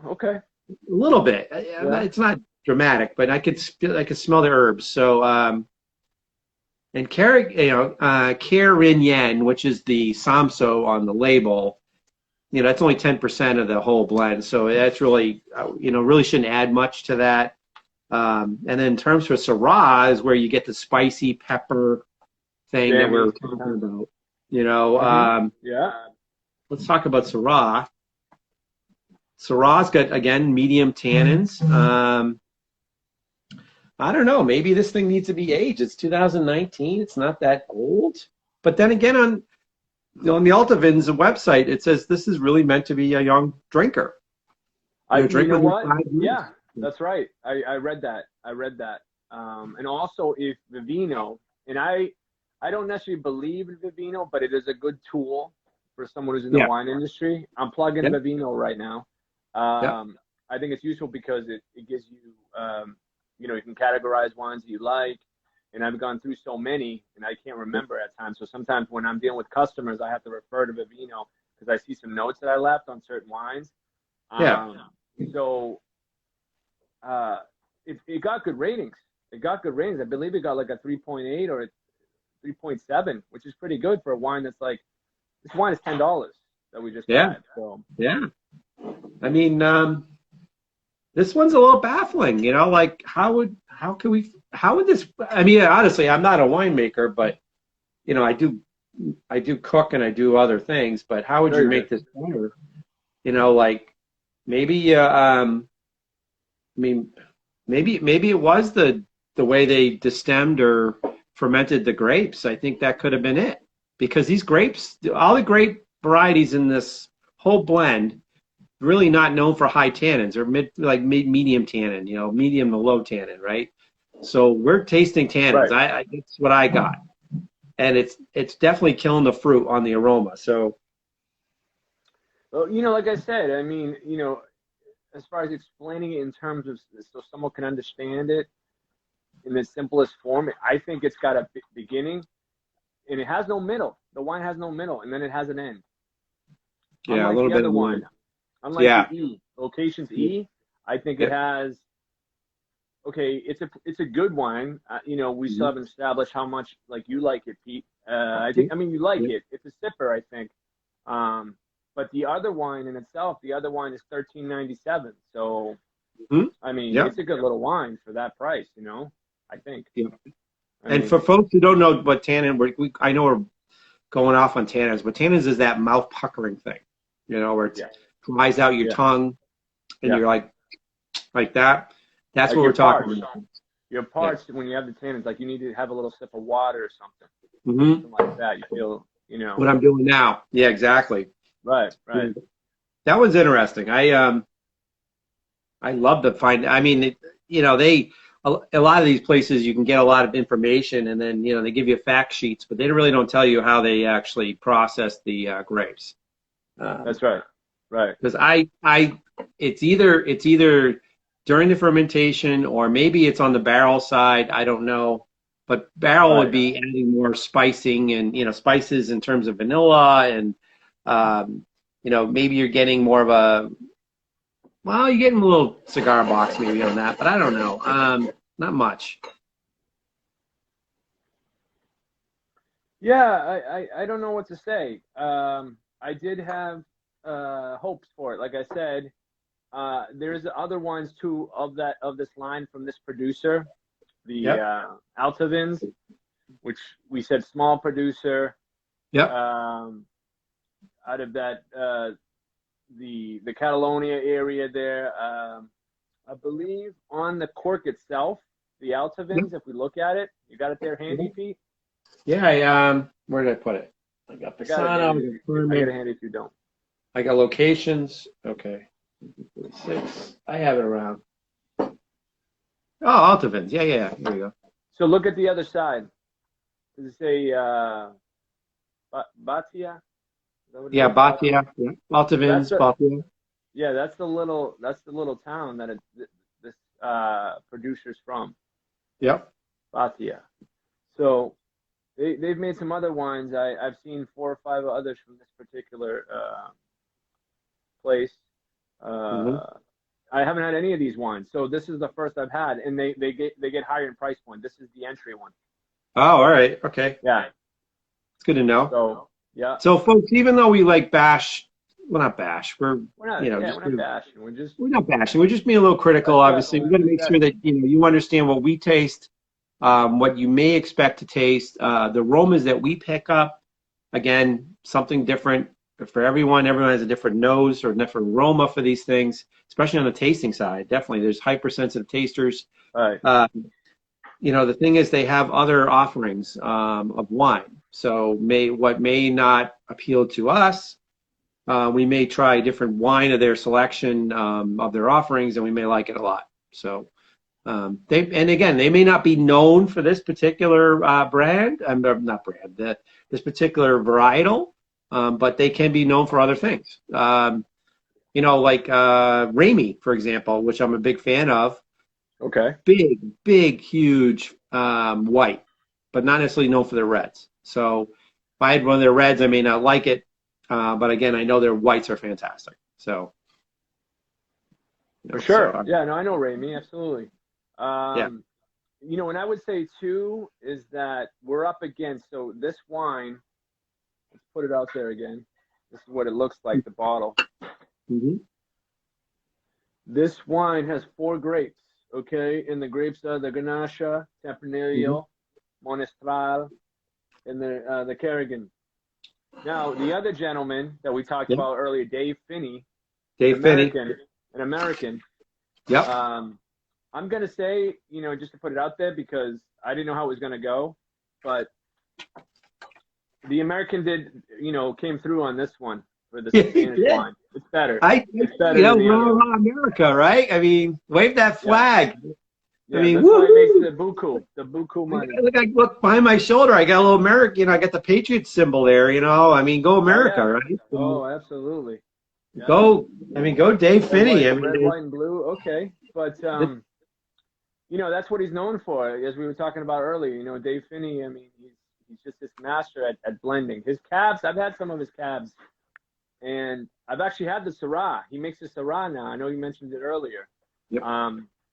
Okay. A little bit. Yeah. It's not dramatic, but I could smell the herbs. So, and Carignan, which is the Samso on the label, that's only 10% of the whole blend. So that's really, really shouldn't add much to that. And then in terms for Syrah is where you get the spicy pepper thing that we're talking about. Yeah. Let's talk about Syrah. Syrah's got, again, medium tannins. I don't know. Maybe this thing needs to be aged. It's 2019. It's not that old. But then again, on the altavins website, it says this is really meant to be a young drinker. You know what? Yeah, that's right. I read that. And also, if Vivino, and I don't necessarily believe in Vivino, but it is a good tool for someone who's in the Yeah. wine industry. I'm plugging Yeah. Vivino right now. Yeah. I think it's useful because it gives you, you know, you can categorize wines that you like. And I've gone through so many, and I can't remember at times. So sometimes when I'm dealing with customers, I have to refer to Vivino because I see some notes that I left on certain wines. Yeah. So it got good ratings. It got good ratings. I believe it got like a 3.8 or a 3.7, which is pretty good for a wine that's like, this wine is $10 that we just Yeah. had. So Yeah. I mean, this one's a little baffling, you know, like how would this, I mean, honestly, I'm not a winemaker, but you know, I do cook and I do other things, but how would you very make good. this better? You know, like maybe, I mean, maybe it was the way they destemmed or fermented the grapes. I think that could have been it, because these grapes, all the grape varieties in this whole blend, really not known for high tannins or medium tannin, you know, medium to low tannin, right? So we're tasting tannins. Right. I that's what I got, and it's definitely killing the fruit on the aroma. So Well, you know, like I said, I mean, you know, as far as explaining it in terms of so someone can understand it in the simplest form, I think it's got a beginning and it has no middle. The wine has no middle, and then it has an end. yeah, a Unlike little the bit other of one, unlike yeah, the E, Locations E, I think it yeah. has. Okay, it's a good wine. You know, we still haven't established how much like you like it, Pete. I mean you like Yeah. it. It's a sipper, I think. But the other wine in itself, the other wine is $13.97. So Mhm. I mean, Yeah. it's a good little wine for that price. You know, I think. Yeah. I And for mean, folks who don't know what tannin, I know we're going off on tannins, but tannins is that mouth puckering thing, you know, where it yeah, flies out your yeah, tongue and yeah. you're like that. That's Like what your we're talking parts, about. your Yeah. parts when you have the tannins, like you need to have a little sip of water or something, Hmm. something like that. You feel, you know, What I'm doing now. Yeah, exactly. right, right. That was interesting. I love to find. I mean, you know, a lot of these places you can get a lot of information, and then you know they give you fact sheets, but they really don't tell you how they actually process the grapes. That's right, right. Because it's either during the fermentation or maybe it's on the barrel side. I don't know, but barrel would Right. be adding more spicing and you know spices in terms of vanilla and you know maybe you're getting more of a well you're getting a little cigar box maybe on that, but I don't know. Not much. Yeah, I don't know what to say. I did have hopes for it. Like I said, there's other ones too of this line from this producer, the Yep. Altavins, which we said small producer. Yep. Out of that the Catalonia area there. I believe on the cork itself, the Yep. Altavins. If we look at it, you got it there handy, Pete. Yeah. I where did I put it? I got I got it Pisano. handy. I got it handy if you don't. I got locations. Okay. 6. I have it around. Oh, Altavins. Yeah, yeah. Here we go. So look at the other side. Does it say Batia? Is that what it Yeah, says? Batia. Yeah. So Altavins, Batia. yeah, that's the little town that this producer's from, Yep. Batia. So they've made some other wines. I've seen 4 or 5 others from this particular place. Hmm. I haven't had any of these wines, so this is the first I've had, and they get higher in price point. This is the entry one. Oh, all right. Okay. Yeah. It's good to know. So yeah, So, folks, even though we like bash, well, not bash. We're, we're not you know, yeah just we're not bashing. we're not bashing. We're just being a little critical. That's right. Obviously, we got to make sure that you know you understand what we taste, what you may expect to taste, the aromas that we pick up. Again, something different for everyone. Everyone has a different nose or different aroma for these things, especially on the tasting side. Definitely, there's hypersensitive tasters. Right. You know, the thing is they have other offerings of wine. So what may not appeal to us, we may try a different wine of their selection of their offerings, and we may like it a lot. So and again, they may not be known for this particular brand. Not brand. This particular varietal. but they can be known for other things. You know, like Ramey, for example, which I'm a big fan of. Okay. Big, huge white, but not necessarily known for their reds. So if I had one of their reds, I may not like it. But again, I know their whites are fantastic. So, For sure. so, Yeah, no, I know Ramey, absolutely. yeah. You know, and I would say too is that we're up against, so this wine, let's put it out there again. This is what it looks like, the bottle. Mm-hmm. This wine has 4 grapes, okay? And the grapes are the Grenache, Tempranillo, Monestral, and the Kerrigan. Now, the other gentleman that we talked about earlier, Dave Phinney, an American. Yep. I'm going to say, you know, just to put it out there because I didn't know how it was going to go, but the American came through on this one for the Spanish wine. It's better. It's better than the other one. America, right? I mean, wave that flag. Yeah, I mean, that's why it makes the buku money. Look behind my shoulder. I got a little American. I got the Patriot symbol there. You know, I mean, go America, right? Oh, absolutely. Yeah. Go Dave Phinney. Red, white, and blue. Okay, but you know, that's what he's known for, as we were talking about earlier. You know, Dave Phinney. I mean, he's just this master at blending. His cabs. I've had some of his cabs, and I've actually had the Syrah. He makes the Syrah now. I know you mentioned it earlier. Yep.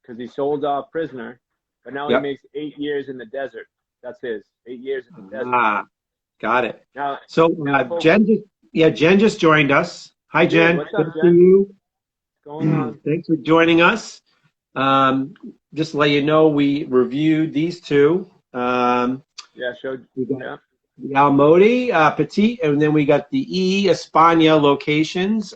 Because he sold off Prisoner, but now he makes 8 years in the desert. That's his 8 years in the desert. Ah, got it. Now, Jen just joined us. Hi, Jen. What's up, Good to Jen? see you. What's going on? Thanks for joining us. Just to let you know, we reviewed these two. We got the Almodi Petit, and then we got the E España locations.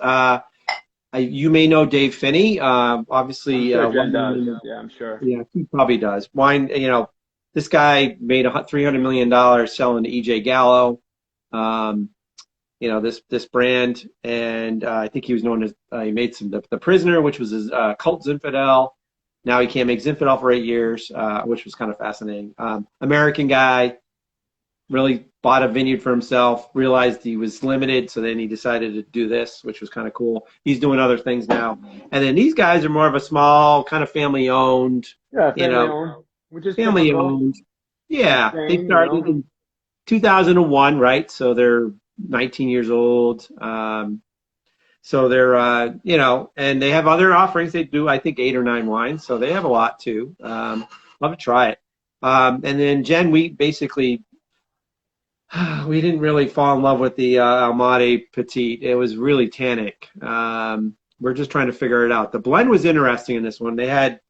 You may know Dave Phinney. Obviously, I'm sure Jen does. Yeah, I'm sure. Yeah, he probably does. Wine, you know, this guy made $300 million selling to E.J. Gallo. You know, this brand, and I think he was known as he made the Prisoner, which was his cult Zinfandel. Now he can't make Zinfandel for 8 years, which was kind of fascinating. American guy, really bought a vineyard for himself, realized he was limited, so then he decided to do this, which was kind of cool. He's doing other things now. And then these guys are more of a small, kind of family-owned. Yeah, family-owned. Which is family-owned. Yeah, they started in 2001, right? So they're 19 years old. So they're, you know, and they have other offerings. They do, I think, 8 or 9 wines. So they have a lot, too. Love to try it. And then, Jen, we basically... we didn't really fall in love with the Almadi Petit. It was really tannic. We're just trying to figure it out. The blend was interesting in this one. They had,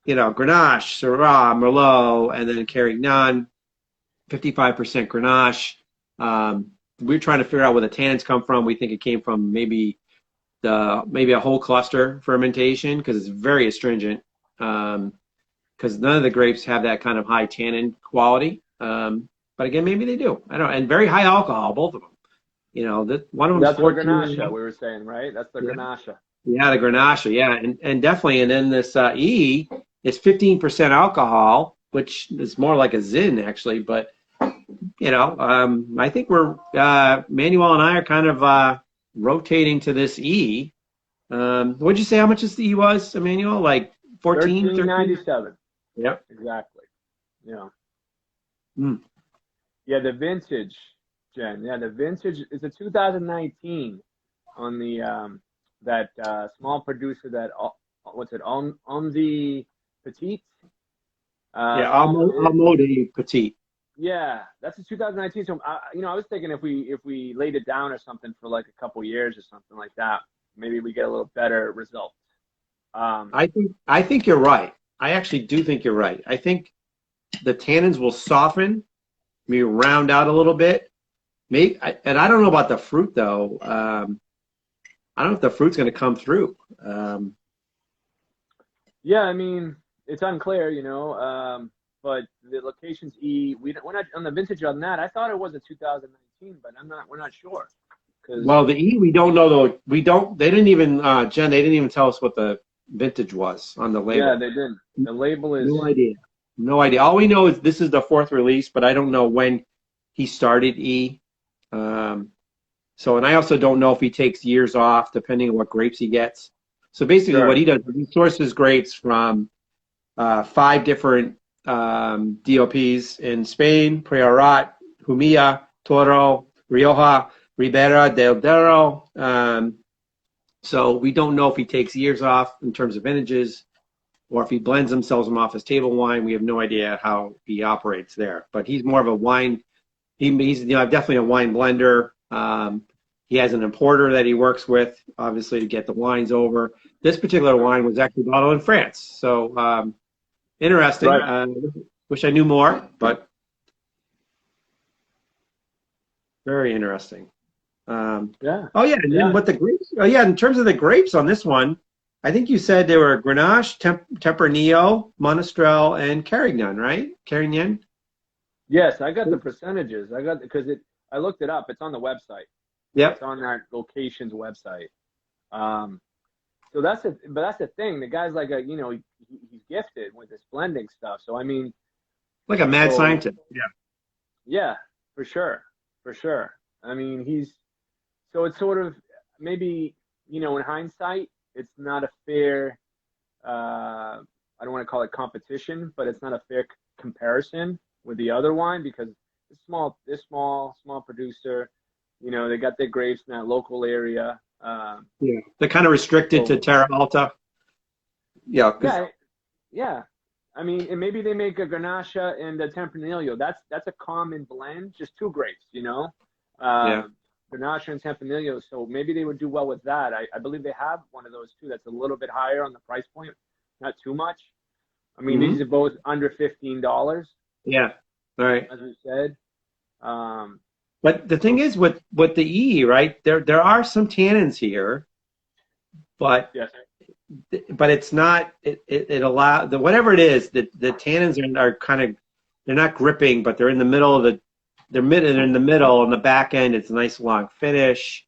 you know, Grenache, Syrah, Merlot, and then Carignan, 55% Grenache. We're trying to figure out where the tannins come from. We think it came from maybe a whole cluster fermentation because it's very astringent. Because none of the grapes have that kind of high tannin quality. But again, maybe they do. I don't know. And very high alcohol, both of them. You know, one of them. That's the Grenache we were saying, right? That's the Grenache. Yeah, the Grenache. Yeah, and definitely. And then this E is 15% alcohol, which is more like a Zin actually. But you know, I think we're Manuel and I are kind of rotating to this E. What'd you say? How much this E was, Emmanuel? Like 13.97. Yep. Exactly. Yeah. Mm. Yeah, the vintage, Jen. Yeah, the vintage is a 2019 on the that small producer that what's it? Almodi Petit. Almodi Petit. Yeah, that's a 2019. So you know, I was thinking if we laid it down or something for like a couple years or something like that, maybe we get a little better result. I think you're right. I actually do think you're right. I think the tannins will soften. Maybe round out a little bit. And I don't know about the fruit though. I don't know if the fruit's going to come through. Yeah, I mean it's unclear, you know. But the locations E, we're not on the vintage on that. I thought it was a 2019, but we're not sure. Well, the E we don't know though. They didn't even Jen. They didn't even tell us what the vintage was on the label. Yeah, they didn't. The label is No idea. All we know is this is the 4th release, but I don't know when he started E. So, and I also don't know if he takes years off depending on what grapes he gets. So basically, Sure. what he does is he sources grapes from 5 different DOPs in Spain: Priorat, Jumilla, Toro, Rioja, Ribera del Duero. So we don't know if he takes years off in terms of vintages, or if he blends them, sells them off as table wine. We have no idea how he operates there. But he's more of a wine. He's definitely a wine blender. He has an importer that he works with, obviously, to get the wines over. This particular wine was actually bottled in France. So interesting. Right. Wish I knew more, but very interesting. Yeah. Oh yeah, and then what the grapes? Oh yeah, in terms of the grapes on this one, I think you said they were Grenache, Tempranillo, Monastrell, and Carignan, right? Carignan. Yes, I got the percentages. I got because I looked it up. It's on the website. Yep. It's on that location's website. So that's the thing. The guy's like he's gifted with this blending stuff. So I mean, Like a mad scientist. Yeah. Yeah, for sure, for sure. I mean, so it's sort of maybe in hindsight, it's not a fair. I don't want to call it competition, but it's not a fair comparison with the other wine because this small producer. They got their grapes in that local area. Yeah, they're kind of restricted to Terra Alta. Yeah. Yeah. I mean, and maybe they make a Grenache and a Tempranillo. That's a common blend, just 2 grapes, Yeah. Grenache and Tempranillo. So maybe they would do well with that. I believe they have one of those too. That's a little bit higher on the price point, not too much. I mean, these are both under $15. Yeah. All right. As we said. But the thing is with the E, right? There are some tannins here, but Yes. but it's not it allow the whatever it is the tannins are kind of, they're not gripping, but they're in the middle of they're in the middle. On the back end, it's a nice long finish.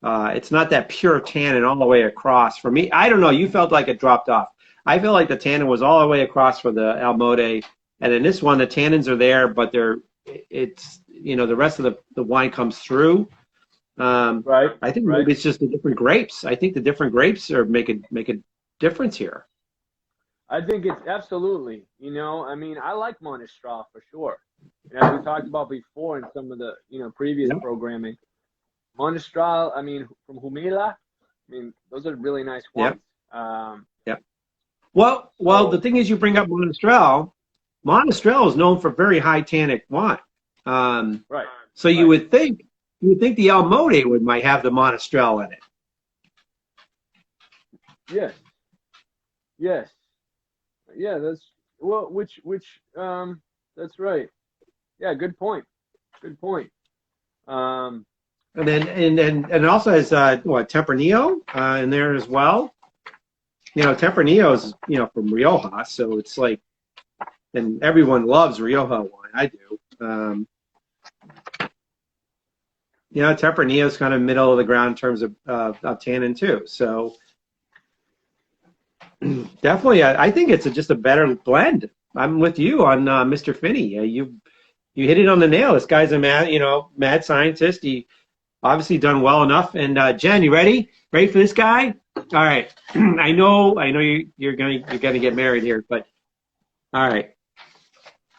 It's not that pure tannin all the way across. For me, I don't know. You felt like it dropped off. I feel like the tannin was all the way across for the Almode, and in this one, the tannins are there, but it's the rest of the wine comes through. Right. I think maybe it's just the different grapes. I think the different grapes make a difference here. I think it's absolutely. I mean, I like Monastrell for sure. As we talked about before in some of the previous programming, Monastrell. I mean, from Jumilla. I mean, those are really nice wines. Yep. Well, the thing is, you bring up Monastrell. Monastrell is known for very high tannic wine. Right. So you would think the Almode might have the Monastrell in it. Yes. Yes. Yeah. That's right. Yeah. Good point. Good point. And then it also has Tempranillo in there as well. Tempranillo is from Rioja, so it's like, and everyone loves Rioja wine. I do. Tempranillo is kind of middle of the ground in terms of tannin too. So definitely, I think it's just a better blend. I'm with you on Mr. Phinney. You hit it on the nail. This guy's a mad scientist. He obviously done well enough. And Jen, you ready? Ready for this guy? All right. I know you're gonna get married here, but all right.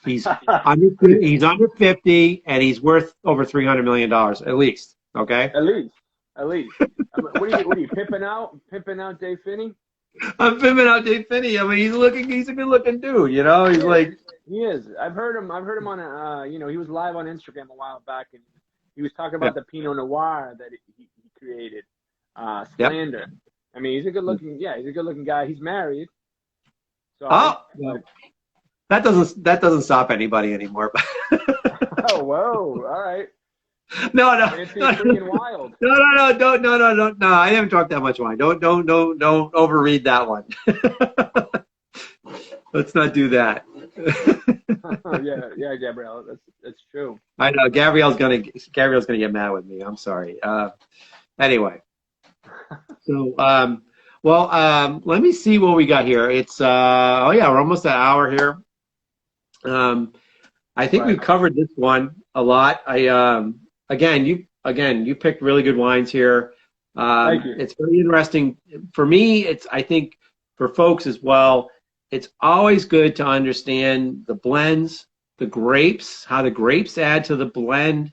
He's under 50, and he's worth over $300 million at least. Okay. At least. What are you pimping out Dave Phinney? I'm pimping out Dave Phinney. I mean, he's a good-looking dude. He's like. He is. I've heard him on he was live on Instagram a while back, and he was talking about the Pinot Noir that he created. Slander. Yep. I mean, he's a good-looking guy. He's married. So. That doesn't stop anybody anymore. Oh, whoa! All right. No. Wild. No. I haven't talked that much wine. Don't overread that one. Let's not do that. Yeah, Gabrielle. That's true. I know Gabrielle's gonna get mad with me. I'm sorry. Anyway. So let me see what we got here. It's we're almost an hour here. I think we've covered this one a lot. I again, you picked really good wines here. Thank you. It's very interesting. For me, I think for folks as well, it's always good to understand the blends, the grapes, how the grapes add to the blend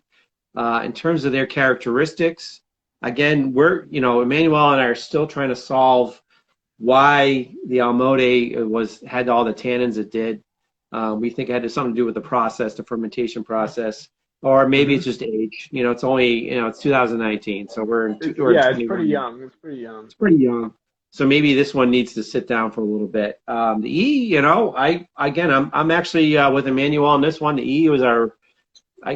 in terms of their characteristics. Again, Emmanuel and I are still trying to solve why the Almode had all the tannins it did. We think it had something to do with the process, the fermentation process, or maybe it's just age. It's only, it's 2019, so It's pretty young. It's pretty young. It's pretty young. So maybe this one needs to sit down for a little bit. The E, I'm actually with Emmanuel on this one. The E was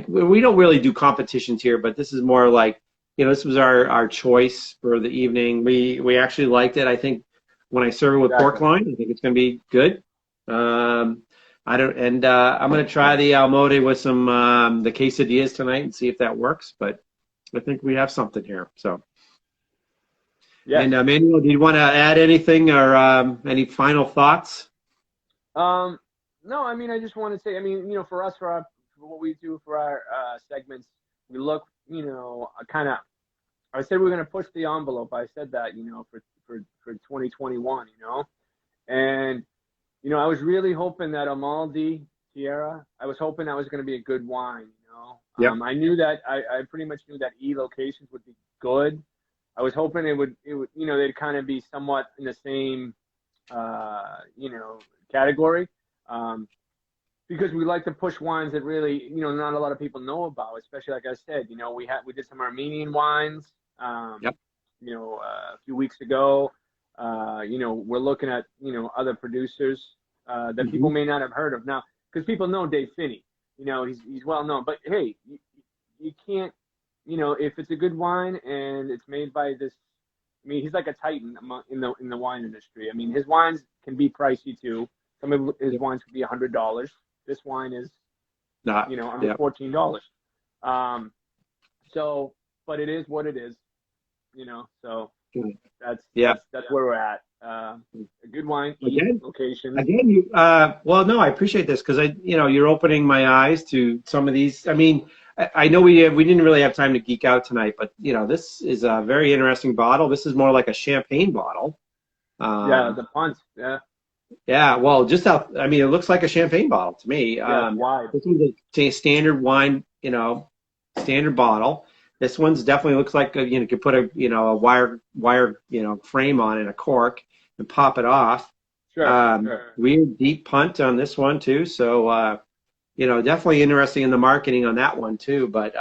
we don't really do competitions here, but this is more like, this was our choice for the evening. We actually liked it. I think when I serve it with pork loin, I think it's going to be good. I'm going to try the Almode with some the quesadillas tonight and see if that works. But I think we have something here. So, yeah. And Emmanuel, do you want to add anything or any final thoughts? No, I mean, I just want to say, for us, for what we do for our segments, we look, I said we're going to push the envelope. I said that, for 2021, and I was really hoping that Amaldi Tierra, I was hoping that was going to be a good wine, Yep. I knew that I pretty much knew that E locations would be good. I was hoping it would they'd kind of be somewhat in the same category, because we like to push wines that really not a lot of people know about, especially like I said, we did some Armenian wines Yep. a few weeks ago. We're looking at other producers that people may not have heard of now, because people know Dave Phinney. He's well known, but hey, you can't, if it's a good wine and it's made by this, he's like a titan in the wine industry. His wines can be pricey too. Some of his wines could be $100. This wine is not, under $14. So, but it is what it is, so that's where we're at. A good wine, location. Again, well, no, I appreciate this because you're opening my eyes to some of these. I know we didn't really have time to geek out tonight, but this is a very interesting bottle. This is more like a champagne bottle. The punt. Yeah. Yeah, well, it looks like a champagne bottle to me. Wide. This one's a standard wine, standard bottle. This one's definitely looks like you could put a wire frame on and a cork and pop it off. Sure. Weird deep punt on this one too. So definitely interesting in the marketing on that one too. But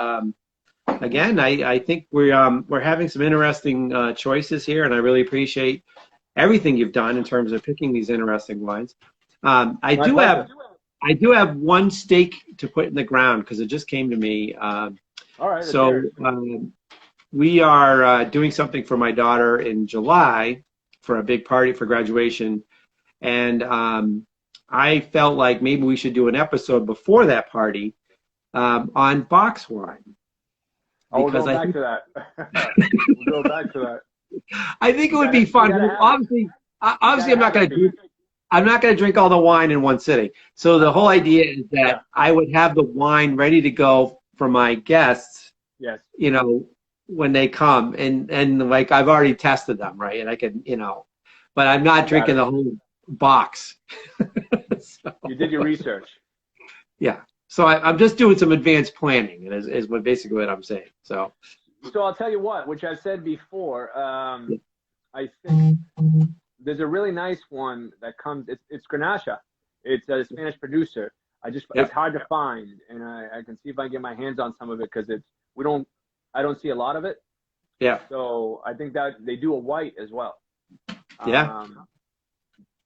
again, I think we're having some interesting choices here, and I really appreciate everything you've done in terms of picking these interesting wines. I do have one stake to put in the ground because it just came to me. All right. So we are doing something for my daughter in July for a big party for graduation, and I felt like maybe we should do an episode before that party on box wine. We'll go back to that. We'll go back to that. I think it would be fun. Obviously, I'm not going to drink all the wine in one sitting. So the whole idea is that I would have the wine ready to go for my guests. Yes. When they come, and like I've already tested them, right? And I can, but I'm not drinking the whole box. So, you did your research. Yeah. So I'm just doing some advanced planning, is basically what I'm saying. So I'll tell you what, which I've said before. I think there's a really nice one that comes. It's Grenache. It's a Spanish producer. It's hard to find, and I can see if I can get my hands on some of it because I don't see a lot of it. Yeah. So I think that they do a white as well. Yeah.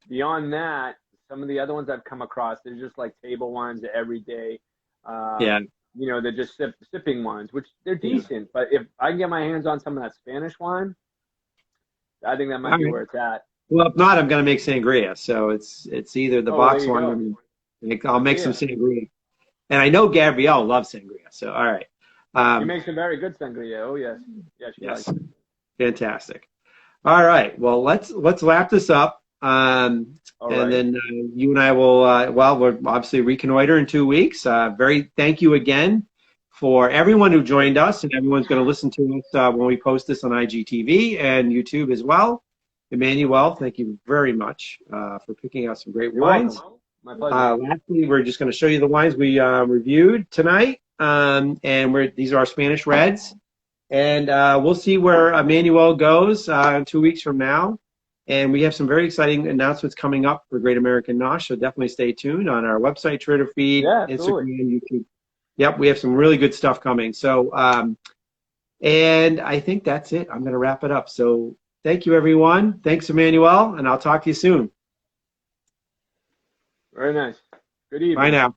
Beyond that, some of the other ones I've come across, they're just like table wines, they're everyday. They're just sipping wines, which they're decent. But if I can get my hands on some of that Spanish wine, I think that might be where it's at. Well, if not, I'm going to make sangria. So it's either the box one. I'll make some sangria. And I know Gabrielle loves sangria. So, all right. She makes a very good sangria. Oh, yes. Yeah, she likes it. Fantastic. All right. Well, let's wrap this up. And then you and I will, we'll obviously reconnoiter in 2 weeks. Thank you again for everyone who joined us, and everyone's going to listen to us when we post this on IGTV and YouTube as well. Emmanuel, thank you very much for picking out some great wines. Welcome. My pleasure. Lastly, we're just going to show you the wines we reviewed tonight, and these are our Spanish reds. And we'll see where Emmanuel goes 2 weeks from now. And we have some very exciting announcements coming up for Great American Nosh, so definitely stay tuned on our website, Twitter feed, Instagram, YouTube. Yep, we have some really good stuff coming. So, and I think that's it. I'm going to wrap it up. So thank you, everyone. Thanks, Emmanuel, and I'll talk to you soon. Very nice. Good evening. Bye now.